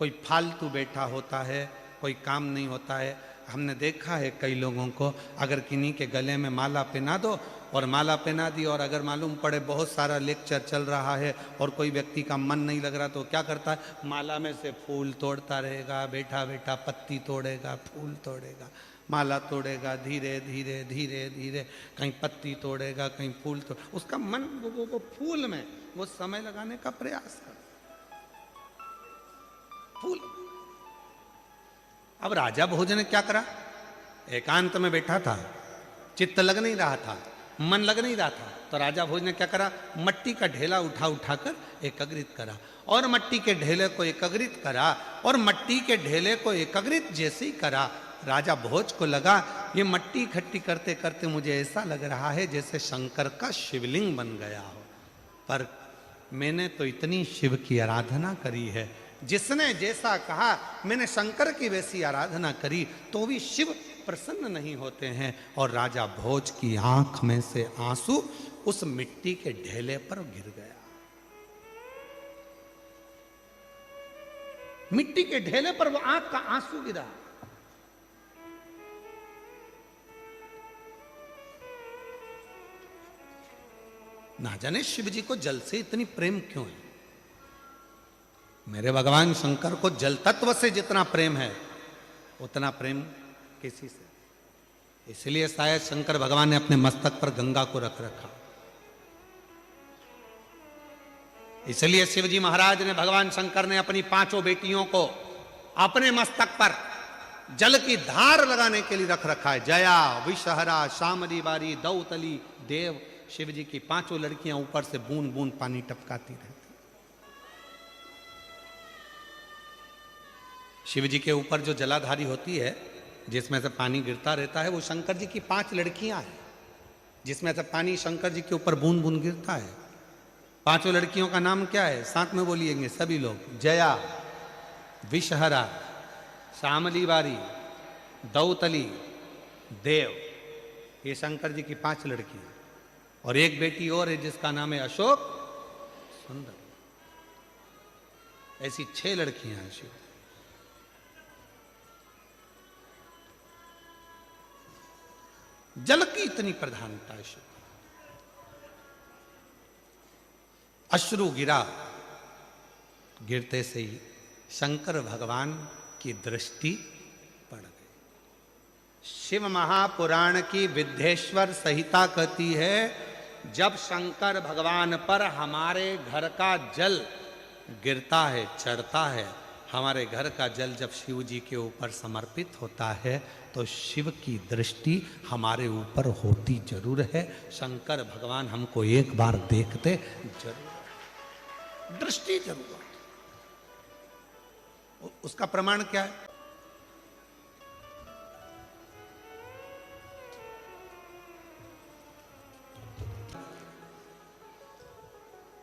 कोई फालतू बैठा होता है, कोई काम नहीं होता है, हमने देखा है कई लोगों को, अगर किन्हीं के गले में माला पहना दो और माला पहना दी और अगर मालूम पड़े बहुत सारा लेक्चर चल रहा है और कोई व्यक्ति का मन नहीं लग रहा तो क्या करता है, माला में से फूल तोड़ता रहेगा, बैठा बैठा पत्ती तोड़ेगा, फूल तोड़ेगा, माला तोड़ेगा, धीरे धीरे धीरे धीरे कहीं पत्ती तोड़ेगा, कहीं फूल तोड़, उसका मन वो फूल में वो समय लगाने का प्रयास कर फूल। अब राजा भोज ने क्या करा, एकांत में बैठा था, चित्त लग नहीं रहा था, मन लग नहीं रहा था, तो राजा भोज ने क्या करा, मट्टी का ढेला उठाकर एकत्रित करा और मट्टी के ढेले को एकत्रित करा और मट्टी के ढेले को एकत्रित जैसे ही करा, राजा भोज को लगा ये मट्टी इकट्ठी करते करते मुझे ऐसा लग रहा है जैसे शंकर का शिवलिंग बन गया हो। पर मैंने तो इतनी शिव की आराधना करी है, जिसने जैसा कहा मैंने शंकर की वैसी आराधना करी तो भी शिव प्रसन्न नहीं होते हैं। और राजा भोज की आंख में से आंसू उस मिट्टी के ढेले पर गिर गया। मिट्टी के ढेले पर वो आंख का आंसू गिरा। ना जाने शिव जी को जल से इतनी प्रेम क्यों है। मेरे भगवान शंकर को जल तत्व से जितना प्रेम है उतना प्रेम किसी से, इसलिए शायद शंकर भगवान ने अपने मस्तक पर गंगा को रख रखा। इसलिए शिवजी महाराज ने, भगवान शंकर ने अपनी 5 बेटियों को अपने मस्तक पर जल की धार लगाने के लिए रख रखा है। जया, विषहरा, शामली बारी, दौतली, देव, शिव जी की 5 लड़कियां ऊपर से बूंद बूंद पानी टपकाती रहती। शिव जी के ऊपर जो जलाधारी होती है जिसमें से पानी गिरता रहता है वो शंकर जी की 5 लड़कियां हैं, जिसमें से पानी शंकर जी के ऊपर बूंद बूंद गिरता है। 5 लड़कियों का नाम क्या है, साथ में बोलिएंगे सभी लोग। जया, विषहरा, शामली बारी, दौतली, देव, ये शंकर जी की 5 लड़कियां। और एक बेटी और है जिसका नाम है अशोक सुंदर। ऐसी 6 लड़कियां हैं शिव। जल की इतनी प्रधानता है शिव। अश्रु गिरा, गिरते से ही शंकर भगवान की दृष्टि पड़ गई। शिव महापुराण की विद्येश्वर संहिता कहती है जब शंकर भगवान पर हमारे घर का जल गिरता है, चढ़ता है, हमारे घर का जल जब शिव जी के ऊपर समर्पित होता है तो शिव की दृष्टि हमारे ऊपर होती जरूर है। शंकर भगवान हमको एक बार देखते जरूर, दृष्टि जरूर। उसका प्रमाण क्या है?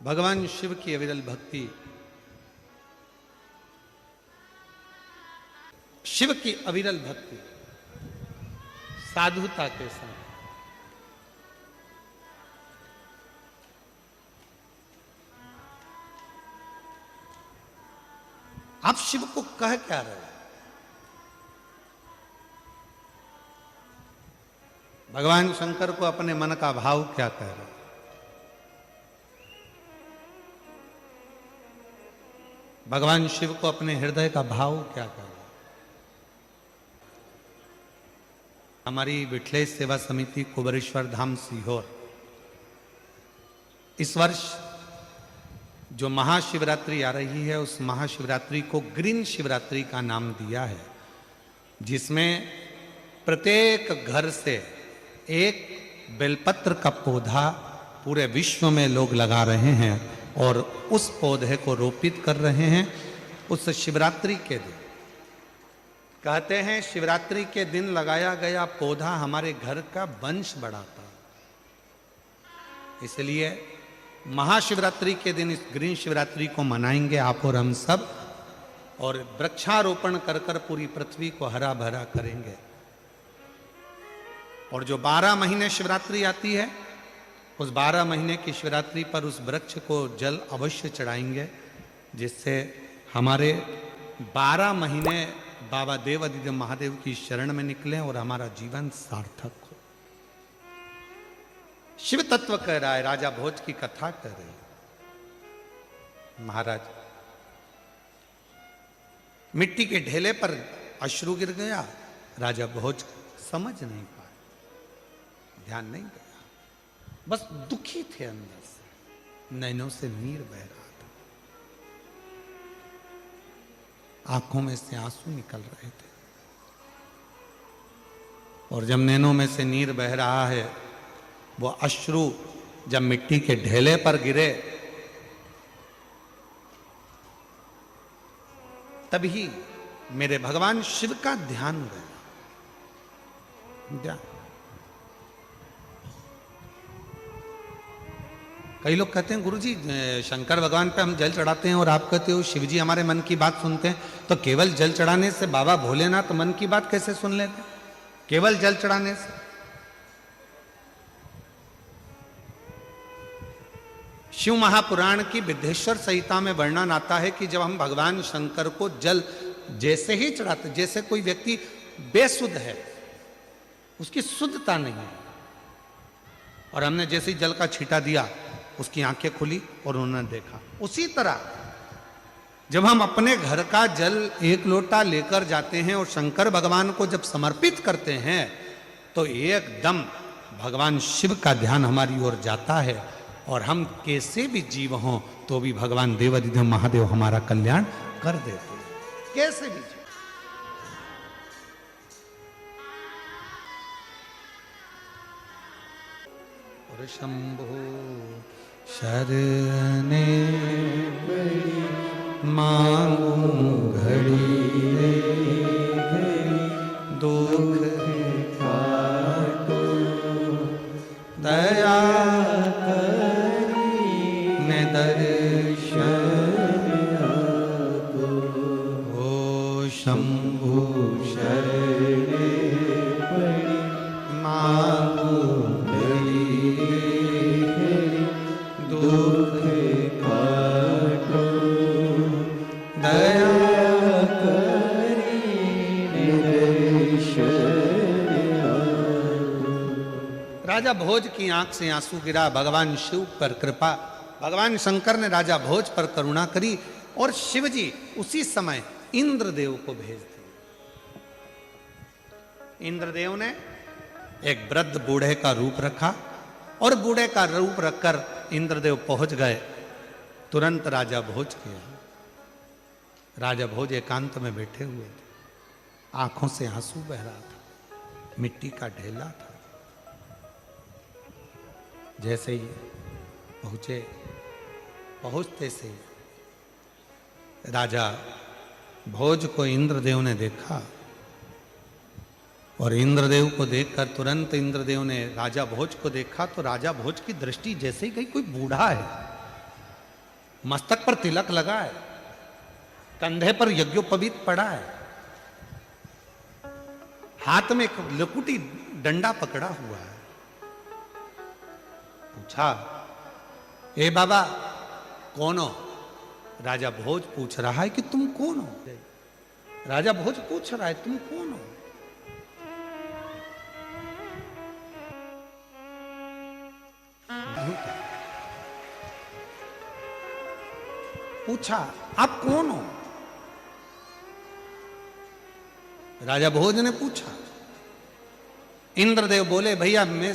भगवान शिव की अविरल भक्ति, शिव की अविरल भक्ति साधुता के साथ आप शिव को कह क्या रहे हैं? भगवान शंकर को अपने मन का भाव क्या कह रहे हैं? भगवान शिव को अपने हृदय का भाव क्या कह रहे हैं? हमारी विठलेश सेवा समिति कुबेरेश्वर धाम सीहोर इस वर्ष जो महाशिवरात्रि आ रही है उस महाशिवरात्रि को ग्रीन शिवरात्रि का नाम दिया है, जिसमें प्रत्येक घर से एक बेलपत्र का पौधा पूरे विश्व में लोग लगा रहे हैं और उस पौधे को रोपित कर रहे हैं उस शिवरात्रि के दिन। कहते हैं शिवरात्रि के दिन लगाया गया पौधा हमारे घर का वंश बढ़ाता है। इसलिए महाशिवरात्रि के दिन इस ग्रीन शिवरात्रि को मनाएंगे आप और हम सब, और वृक्षारोपण कर कर पूरी पृथ्वी को हरा भरा करेंगे। और जो 12 महीने शिवरात्रि आती है, उस 12 महीने की शिवरात्रि पर उस वृक्ष को जल अवश्य चढ़ाएंगे, जिससे हमारे 12 महीने बाबा देवादिदेव महादेव की शरण में निकलें और हमारा जीवन सार्थक हो। शिव तत्व कह रहा है, राजा भोज की कथा कर रही है। महाराज, मिट्टी के ढेले पर अश्रु गिर गया, राजा भोज समझ नहीं पाए, ध्यान नहीं गया, बस दुखी थे अंदर से, नैनों से नीर बह रहा था, आंखों में से आंसू निकल रहे थे। और जब नैनों में से नीर बह रहा है, वो अश्रु जब मिट्टी के ढेले पर गिरे, तभी मेरे भगवान शिव का ध्यान गया। कई लोग कहते हैं गुरुजी शंकर भगवान पे हम जल चढ़ाते हैं और आप कहते हो शिव जी हमारे मन की बात सुनते हैं, तो केवल जल चढ़ाने से बाबा भोलेनाथ मन की बात कैसे सुन लेते? केवल जल चढ़ाने से? शिव महापुराण की विद्धेश्वर संहिता में वर्णन आता है कि जब हम भगवान शंकर को जल जैसे ही चढ़ाते, जैसे कोई व्यक्ति बेसुध है, उसकी शुद्धता नहीं है, और हमने जैसे ही जल का छींटा दिया, उसकी आंखें खुली और उन्होंने देखा, उसी तरह जब हम अपने घर का जल 1 लोटा लेकर जाते हैं और शंकर भगवान को जब समर्पित करते हैं, तो एकदम भगवान शिव का ध्यान हमारी ओर जाता है, और हम कैसे भी जीव हों तो भी भगवान देवादिदेव महादेव हमारा कल्याण कर देते हैं, कैसे भी जीव। और शंभो शरणे मांगू घड़ी रे दुख काटो, दया शंभु शरणे पड़ी मांगू घड़ी दुख काटो, दया करी राजा भोज की आंख से आंसू गिरा, भगवान शिव पर कृपा, भगवान शंकर ने राजा भोज पर करुणा करी, और शिव जी उसी समय इंद्रदेव को भेज दिए। इंद्रदेव ने एक वृद्ध बूढ़े का रूप रखा, और बूढ़े का रूप रखकर इंद्रदेव पहुंच गए तुरंत राजा भोज के यहाँ। राजा भोज एकांत में बैठे हुए थे, आंखों से आंसू बह रहा था, मिट्टी का ढेला था। जैसे ही पहुंचे, पहुंचते से राजा भोज को इंद्रदेव ने देखा, और इंद्रदेव को देखकर तुरंत इंद्रदेव ने राजा भोज को देखा, तो राजा भोज की दृष्टि जैसे ही गई, कोई बूढ़ा है, मस्तक पर तिलक लगा है, कंधे पर यज्ञोपवीत पड़ा है, हाथ में एक लकुटी डंडा पकड़ा हुआ है। पूछा, ए बाबा कौन हो? राजा भोज पूछ रहा है कि तुम कौन हो? राजा भोज पूछ रहा है तुम कौन हो? पूछा, आप कौन हो? राजा भोज ने पूछा। इंद्रदेव बोले, भैया मैं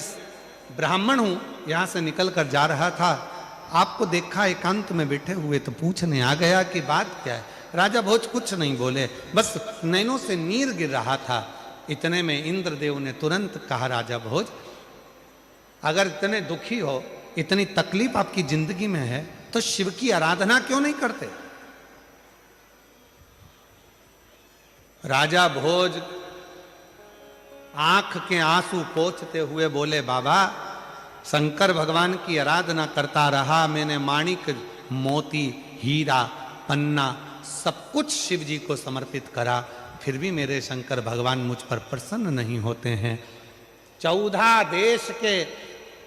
ब्राह्मण हूं, यहां से निकलकर जा रहा था, आपको देखा एकांत में बैठे हुए तो पूछने आ गया कि बात क्या है। राजा भोज कुछ नहीं बोले, बस नैनों से नीर गिर रहा था। इतने में इंद्रदेव ने तुरंत कहा, राजा भोज अगर इतने दुखी हो, इतनी तकलीफ आपकी जिंदगी में है, तो शिव की आराधना क्यों नहीं करते? राजा भोज आंख के आंसू पोंछते हुए बोले, बाबा शंकर भगवान की आराधना करता रहा, मैंने माणिक, मोती, हीरा, पन्ना सब कुछ शिव जी को समर्पित करा, फिर भी मेरे शंकर भगवान मुझ पर प्रसन्न नहीं होते हैं। 14 देश के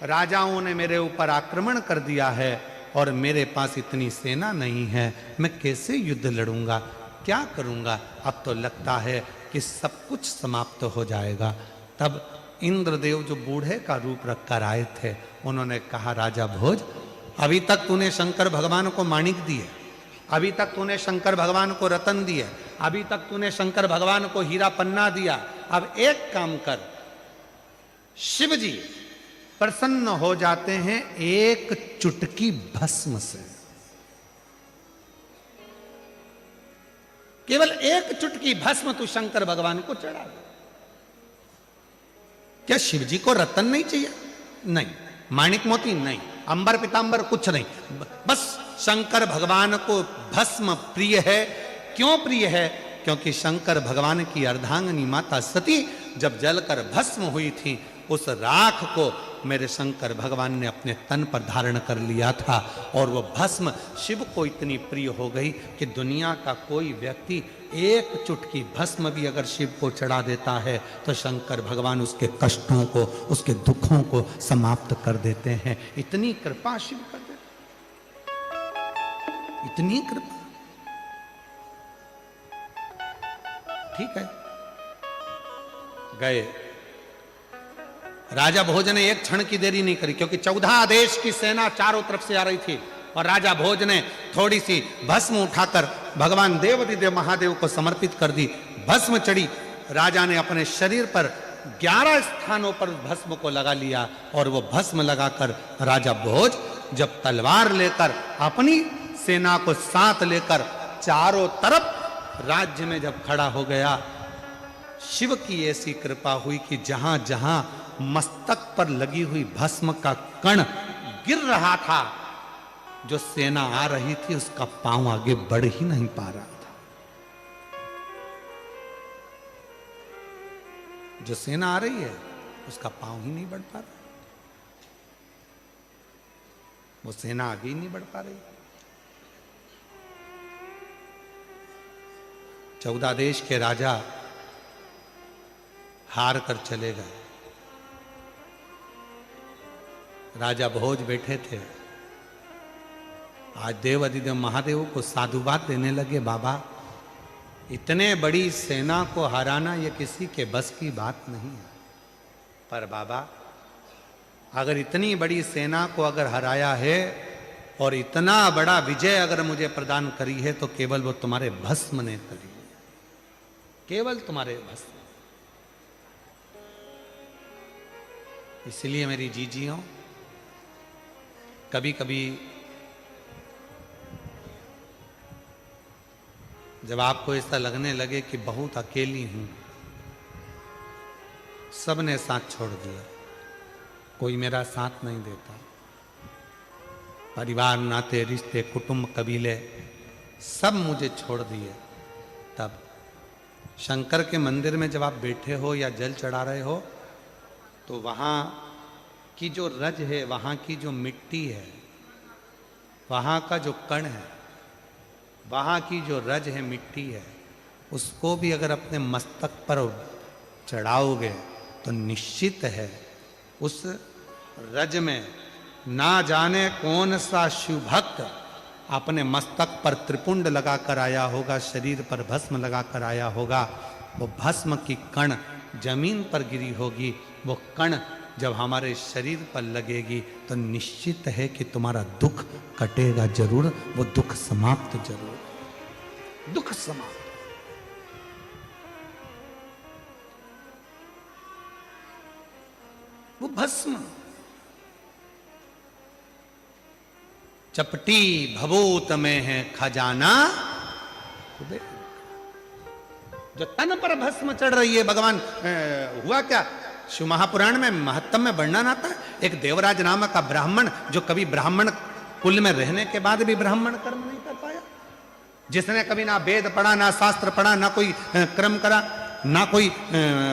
राजाओं ने मेरे ऊपर आक्रमण कर दिया है और मेरे पास इतनी सेना नहीं है, मैं कैसे युद्ध लड़ूंगा, क्या करूंगा। अब तो लगता है कि सब कुछ समाप्त हो जाएगा। तब इंद्रदेव जो बूढ़े का रूप रखकर आए थे, उन्होंने कहा, राजा भोज, अभी तक तूने शंकर भगवान को माणिक दिए, अभी तक तूने शंकर भगवान को रतन दिए, अभी तक तूने शंकर भगवान को हीरा पन्ना दिया। अब एक काम कर, शिव जी प्रसन्न हो जाते हैं एक चुटकी भस्म से। केवल एक चुटकी भस्म तू शंकर भगवान को चढ़ा दे। क्या शिव जी को रतन नहीं चाहिए? नहीं। माणिक मोती नहीं, अंबर पीतांबर कुछ नहीं, बस शंकर भगवान को भस्म प्रिय है। क्यों प्रिय है? क्योंकि शंकर भगवान की अर्धांगिनी माता सती जब जलकर भस्म हुई थी, उस राख को मेरे शंकर भगवान ने अपने तन पर धारण कर लिया था और वो भस्म शिव को इतनी प्रिय हो गई कि दुनिया का कोई व्यक्ति एक चुटकी भस्म भी अगर शिव को चढ़ा देता है तो शंकर भगवान उसके कष्टों को, उसके दुखों को समाप्त कर देते हैं। इतनी कृपा शिव कर देते, इतनी कृपा। ठीक है, गए। राजा भोज ने एक क्षण की देरी नहीं करी, क्योंकि 14 देश की सेना चारों तरफ से आ रही थी और राजा भोज ने थोड़ी सी भस्म उठाकर भगवान देवाधिदेव महादेव को समर्पित कर दी। भस्म चढ़ी, राजा ने अपने शरीर पर 11 स्थानों पर भस्म को लगा लिया और वो भस्म लगाकर राजा भोज जब तलवार लेकर अपनी सेना को साथ लेकर चारों तरफ राज्य में जब खड़ा हो गया, शिव की ऐसी कृपा हुई कि जहां जहां मस्तक पर लगी हुई भस्म का कण गिर रहा था, जो सेना आ रही थी उसका पांव आगे बढ़ ही नहीं पा रहा था। जो सेना आ रही है उसका पांव ही नहीं बढ़ पा रहा, वो सेना आगे ही नहीं बढ़ पा रही। 14 देश के राजा हार कर चले गए। राजा भोज बैठे थे। आज देवाधिदेव महादेव को साधुवाद देने लगे, बाबा इतने बड़ी सेना को हराना ये किसी के बस की बात नहीं है, पर बाबा अगर इतनी बड़ी सेना को अगर हराया है और इतना बड़ा विजय अगर मुझे प्रदान करी है तो केवल वो तुम्हारे भस्म ने करी है, केवल तुम्हारे भस्म। इसलिए मेरी जीजियों, कभी कभी जब आपको ऐसा लगने लगे कि बहुत अकेली हूं, सबने साथ छोड़ दिया, कोई मेरा साथ नहीं देता, परिवार, नाते, रिश्ते, कुटुंब, कबीले सब मुझे छोड़ दिए, तब शंकर के मंदिर में जब आप बैठे हो या जल चढ़ा रहे हो तो वहाँ की जो रज है, वहाँ की जो मिट्टी है, वहाँ का जो कण है, वहाँ की जो रज है, मिट्टी है, उसको भी अगर अपने मस्तक पर चढ़ाओगे तो निश्चित है उस रज में ना जाने कौन सा शिव भक्त अपने मस्तक पर त्रिपुंड लगाकर आया होगा, शरीर पर भस्म लगाकर आया होगा। वो भस्म की कण जमीन पर गिरी होगी, वो कण जब हमारे शरीर पर लगेगी तो निश्चित है कि तुम्हारा दुख कटेगा जरूर, वो दुख समाप्त जरूर, दुख समाप्त। वो भस्म चपटी भभूत में है खजाना, जो तन पर भस्म चढ़ रही है। भगवान हुआ क्या, शिव महापुराण में महत्तम में वर्णन आता है, एक देवराज नामक का ब्राह्मण जो कभी ब्राह्मण कुल में रहने के बाद भी ब्राह्मण कर्म नहीं कर पाया, जिसने कभी ना वेद पढ़ा, ना शास्त्र पढ़ा, ना कोई क्रम करा, ना कोई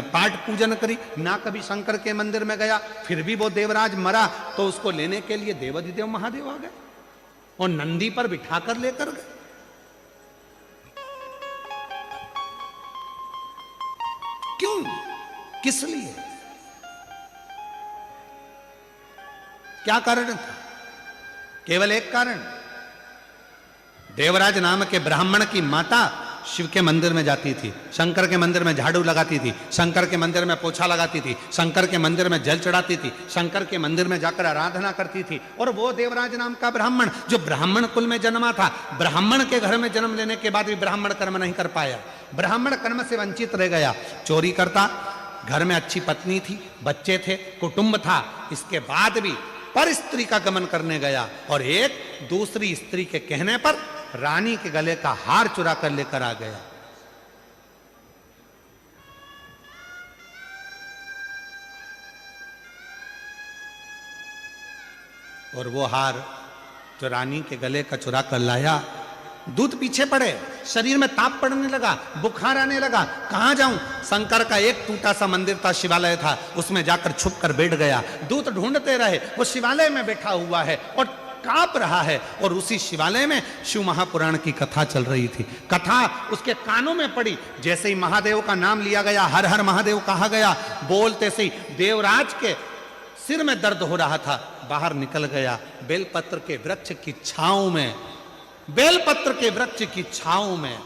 पाठ पूजन करी, ना कभी शंकर के मंदिर में गया। फिर भी वो देवराज मरा तो उसको लेने के लिए देवाधिदेव महादेव आ गए और नंदी पर बिठाकर लेकर गए। क्यों? किस लिए? क्या कारण था? केवल एक कारण, देवराज नाम के ब्राह्मण की माता शिव के मंदिर में जाती थी, शंकर के मंदिर में झाड़ू लगाती थी, शंकर के मंदिर में पोछा लगाती थी, शंकर के मंदिर में जल चढ़ाती थी, शंकर के मंदिर में जाकर आराधना करती थी। और वो देवराज नाम का ब्राह्मण जो ब्राह्मण कुल में जन्मा था, ब्राह्मण के घर में जन्म लेने के बाद भी ब्राह्मण कर्म नहीं कर पाया, ब्राह्मण कर्म से वंचित रह गया। चोरी करता, घर में अच्छी पत्नी थी, बच्चे थे, कुटुंब था, इसके बाद भी पर स्त्री का गमन करने गया और एक दूसरी स्त्री के कहने पर रानी के गले का हार चुरा कर लेकर आ गया। और वो हार जो रानी के गले का चुरा कर लाया, दूध पीछे पड़े, शरीर में ताप पड़ने लगा, बुखार आने लगा, कहां जाऊं? शंकर का एक टूटा सा मंदिर था, शिवालय था, उसमें जाकर छुप कर बैठ गया। दूत ढूंढते रहे, वो शिवालय में बैठा हुआ है और कांप रहा है। और उसी शिवालय में शिव महापुराण की कथा चल रही थी। कथा उसके कानों में पड़ी, जैसे ही महादेव का नाम लिया गया, हर हर महादेव कहा गया, बोलते से देवराज के सिर में दर्द हो रहा था, बाहर निकल गया। बेलपत्र के वृक्ष की छांव में, बेलपत्र के वृक्ष की छांव में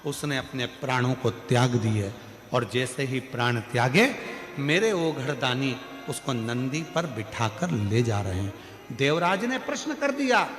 उसने अपने प्राणों को त्याग दिए। और जैसे ही प्राण त्यागे, मेरे ओघड़दानी उसको नंदी पर बिठाकर ले जा रहे हैं। देवराज ने प्रश्न कर दिया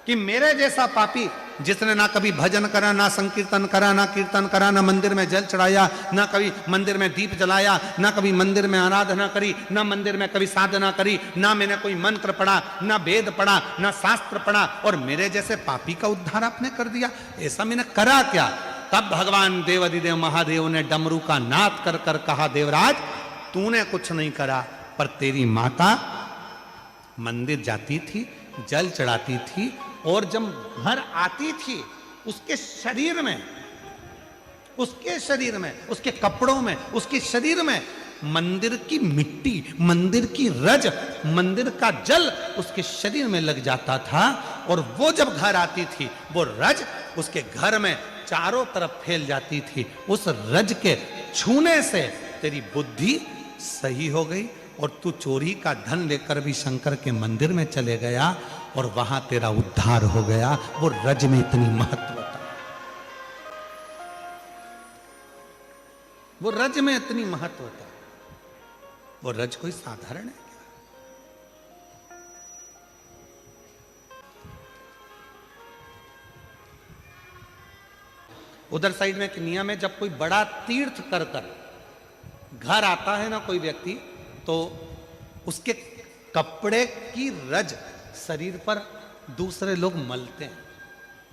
कि मेरे जैसा पापी, जिसने ना कभी भजन करा, ना संकीर्तन करा, ना कीर्तन करा, ना मंदिर में जल चढ़ाया, ना कभी मंदिर में दीप जलाया, ना कभी मंदिर में आराधना करी, ना मंदिर में कभी साधना करी, ना मैंने कोई मंत्र पढ़ा, ना वेद पढ़ा, ना शास्त्र पढ़ा, और मेरे जैसे पापी का उद्धार आपने कर दिया, ऐसा मैंने करा क्या? तब भगवान देवाधिदेव महादेव ने डमरू का नाद कर कर कहा, देवराज तूने कुछ नहीं करा, पर तेरी माता मंदिर जाती थी, जल चढ़ाती थी, और जब घर आती थी उसके शरीर में, उसके कपड़ों में, उसके शरीर में मंदिर की मिट्टी, मंदिर की रज, मंदिर का जल उसके शरीर में लग जाता था। और वो जब घर आती थी, वो रज उसके घर में चारों तरफ फैल जाती थी। उस रज के छूने से तेरी बुद्धि सही हो गई और तू चोरी का धन लेकर भी शंकर के मंदिर में चले गया और वहां तेरा उद्धार हो गया। वो रज में इतनी महत्व था, वो रज में इतनी महत्व था। वो रज कोई साधारण है क्या? उधर साइड में किनिया में जब कोई बड़ा तीर्थ कर कर घर आता है ना कोई व्यक्ति, तो उसके कपड़े की रज शरीर पर दूसरे लोग मलते हैं।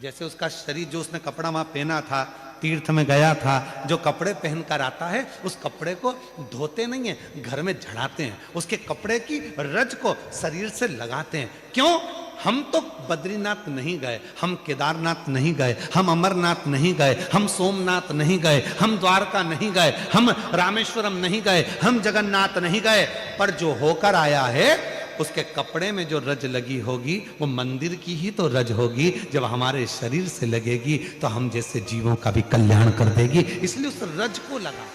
जैसे उसका शरीर, जो उसने कपड़ा वहां पहना था, तीर्थ में गया था, जो कपड़े पहनकर आता है उस कपड़े को धोते नहीं है, घर में झड़ाते हैं, उसके कपड़े की रज को शरीर से लगाते हैं। क्यों? हम तो बद्रीनाथ नहीं गए, हम केदारनाथ नहीं गए, हम अमरनाथ नहीं गए, हम सोमनाथ नहीं गए, हम द्वारका नहीं गए, हम रामेश्वरम नहीं गए, हम जगन्नाथ नहीं गए, पर जो होकर आया है उसके कपड़े में जो रज लगी होगी वो मंदिर की ही तो रज होगी। जब हमारे शरीर से लगेगी तो हम जैसे जीवों का भी कल्याण कर देगी, इसलिए उस रज को लगा,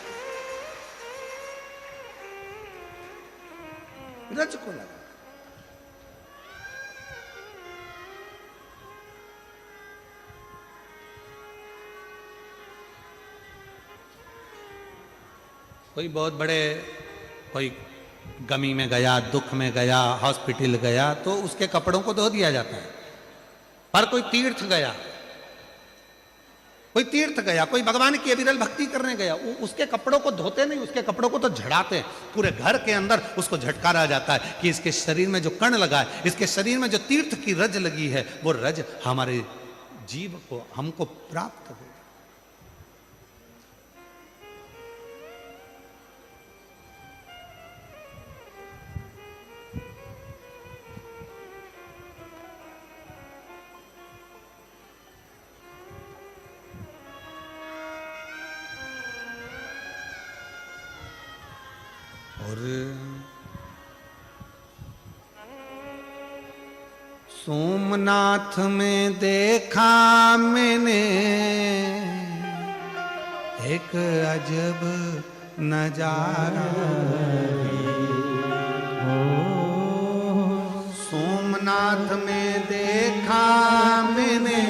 रज को लगा। कोई बहुत बड़े, कोई गमी में गया, दुख में गया, हॉस्पिटल गया, तो उसके कपड़ों को धो दिया जाता है। पर कोई तीर्थ गया, कोई भगवान की अविरल भक्ति करने गया, उसके कपड़ों को धोते नहीं, उसके कपड़ों को तो झड़ाते हैं। पूरे घर के अंदर उसको झटकारा जाता है कि इसके शरीर में जो कण लगा है, इसके शरीर में जो तीर्थ की रज लगी है, वो रज हमारे जीव को, हमको प्राप्त हो। सोमनाथ में देखा मैंने एक अजब नजारा। सोमनाथ में देखा मैंने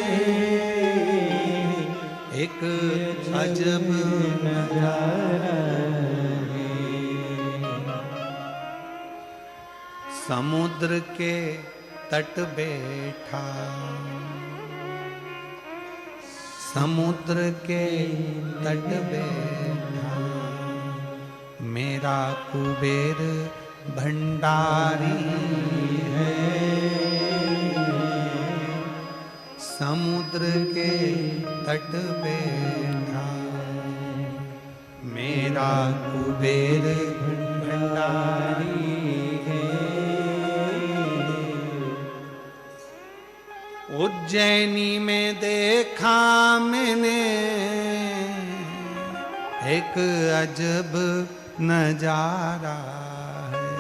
एक अजब नजारा। समुद्र के तट बैठा, समुद्र के तट बैठा मेरा कुबेर भंडारी है। समुद्र के तट बैठा मेरा कुबेर भंडारी है। उज्जैनी में देखा मैंने एक अजब नजारा है।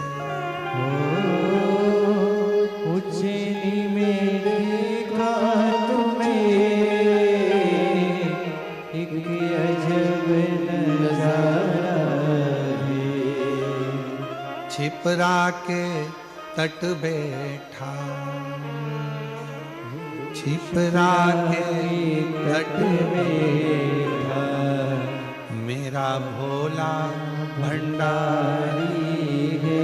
उज्जैनी में देखा तुम्हें एक अजब नजारा है। छिपरा के तट बैठा, छिपरा के तट बैठा मेरा भोला भंडारी है।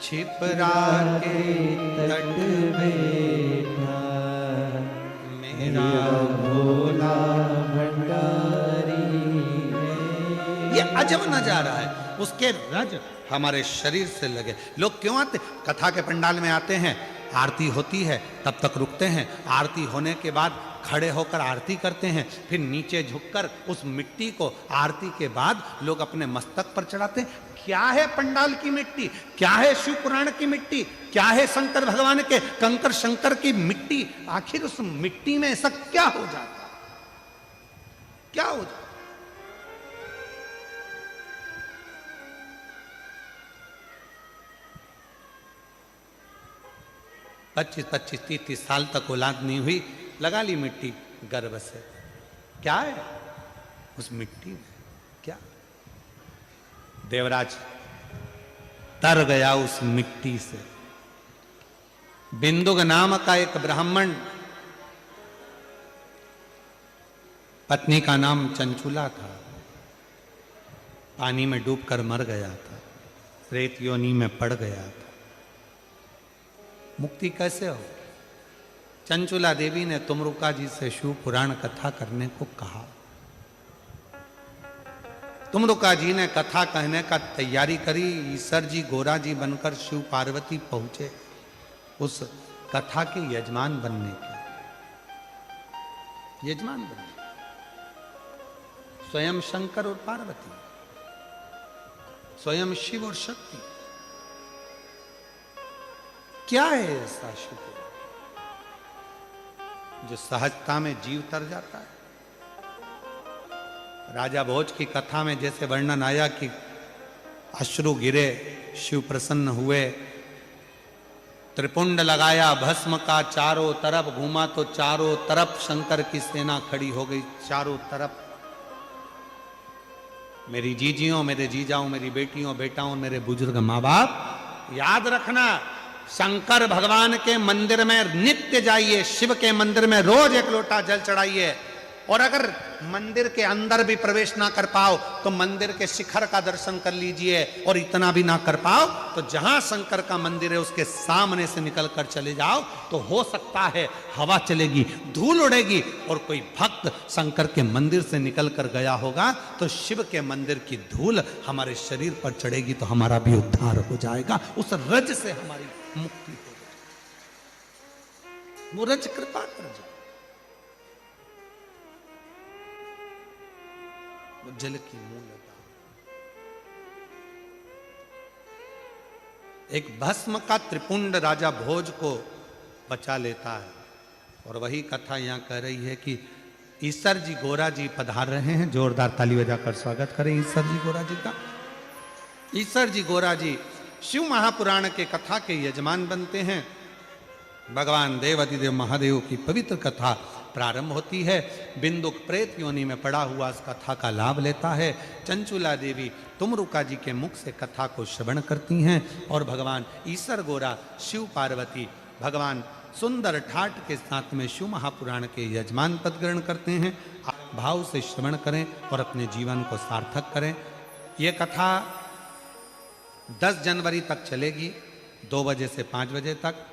छिपरा के तट बैठा मेरा भोला भंडारी है। ये अजब नजारा है, उसके रज हमारे शरीर से लगे। लोग क्यों आते? कथा के पंडाल में आते हैं, आरती होती है, तब तक रुकते हैं। आरती होने के बाद खड़े होकर आरती करते हैं, फिर नीचे झुककर उस मिट्टी को आरती के बाद लोग अपने मस्तक पर चढ़ाते हैं। क्या है पंडाल की मिट्टी, क्या है शिव पुराण की मिट्टी, क्या है शंकर भगवान के कंकर शंकर की मिट्टी? आखिर उस मिट्टी में ऐसा क्या हो जाता, क्या हो जाता? पच्चीस 30 साल तक औलाद नहीं हुई, लगा ली मिट्टी गर्भ से। क्या है उस मिट्टी में? क्या? देवराज तर गया उस मिट्टी से। बिंदुक नाम का एक ब्राह्मण, पत्नी का नाम चंचुला था, पानी में डूबकर मर गया था, प्रेत योनि में पड़ गया था। मुक्ति कैसे हो? चंचुला देवी ने तुमरुका जी से शिव पुराण कथा करने को कहा। तुमरुका जी ने कथा कहने का तैयारी करी। ईश्वर जी गोरा जी बनकर शिव पार्वती पहुंचे उस कथा के यजमान बनने के, यजमान बने स्वयं शंकर और पार्वती, स्वयं शिव और शक्ति। क्या है ऐसा शिव जो सहजता में जीव तर जाता है? राजा भोज की कथा में जैसे वर्णन आया कि अश्रु गिरे, शिव प्रसन्न हुए, त्रिपुंड लगाया भस्म का, चारों तरफ घूमा तो चारों तरफ शंकर की सेना खड़ी हो गई। चारों तरफ मेरी जीजियों, मेरे जीजाओं, मेरी बेटियों, बेटाओं, मेरे बुजुर्ग माँ बाप, याद रखना शंकर भगवान के मंदिर में नित्य जाइए, शिव के मंदिर में रोज एक लोटा जल चढ़ाइए। और अगर मंदिर के अंदर भी प्रवेश ना कर पाओ तो मंदिर के शिखर का दर्शन कर लीजिए। और इतना भी ना कर पाओ तो जहां शंकर का मंदिर है उसके सामने से निकल कर चले जाओ, तो हो सकता है हवा चलेगी, धूल उड़ेगी, और कोई भक्त शंकर के मंदिर से निकल कर गया होगा तो शिव के मंदिर की धूल हमारे शरीर पर चढ़ेगी तो हमारा भी उद्धार हो जाएगा। उस रज से हमारी मुक्ति हो जाएगी। वो रज कृपा कर जाए, जल की मूलता। एक भस्म का त्रिपुंड राजा भोज को बचा लेता है। और वही कथा यहां कह रही है कि ईश्वर जी गोरा जी पधार रहे हैं। जोरदार ताली बजाकर स्वागत करें ईश्वर जी गोरा जी का। ईश्वर जी गोरा जी शिव महापुराण के कथा के यजमान बनते हैं। भगवान देवाधिदेव महादेव की पवित्र कथा प्रारंभ होती है। बिंदुक प्रेत योनि में पड़ा हुआ इस कथा का लाभ लेता है। चंचुला देवी तुमरुका जी के मुख से कथा को श्रवण करती हैं और भगवान ईसर गोरा, शिव पार्वती भगवान सुंदर ठाट के साथ में शिव महापुराण के यजमान पद ग्रहण करते हैं। आप भाव से श्रवण करें और अपने जीवन को सार्थक करें। ये कथा 10 जनवरी तक चलेगी, 2 बजे से 5 बजे तक।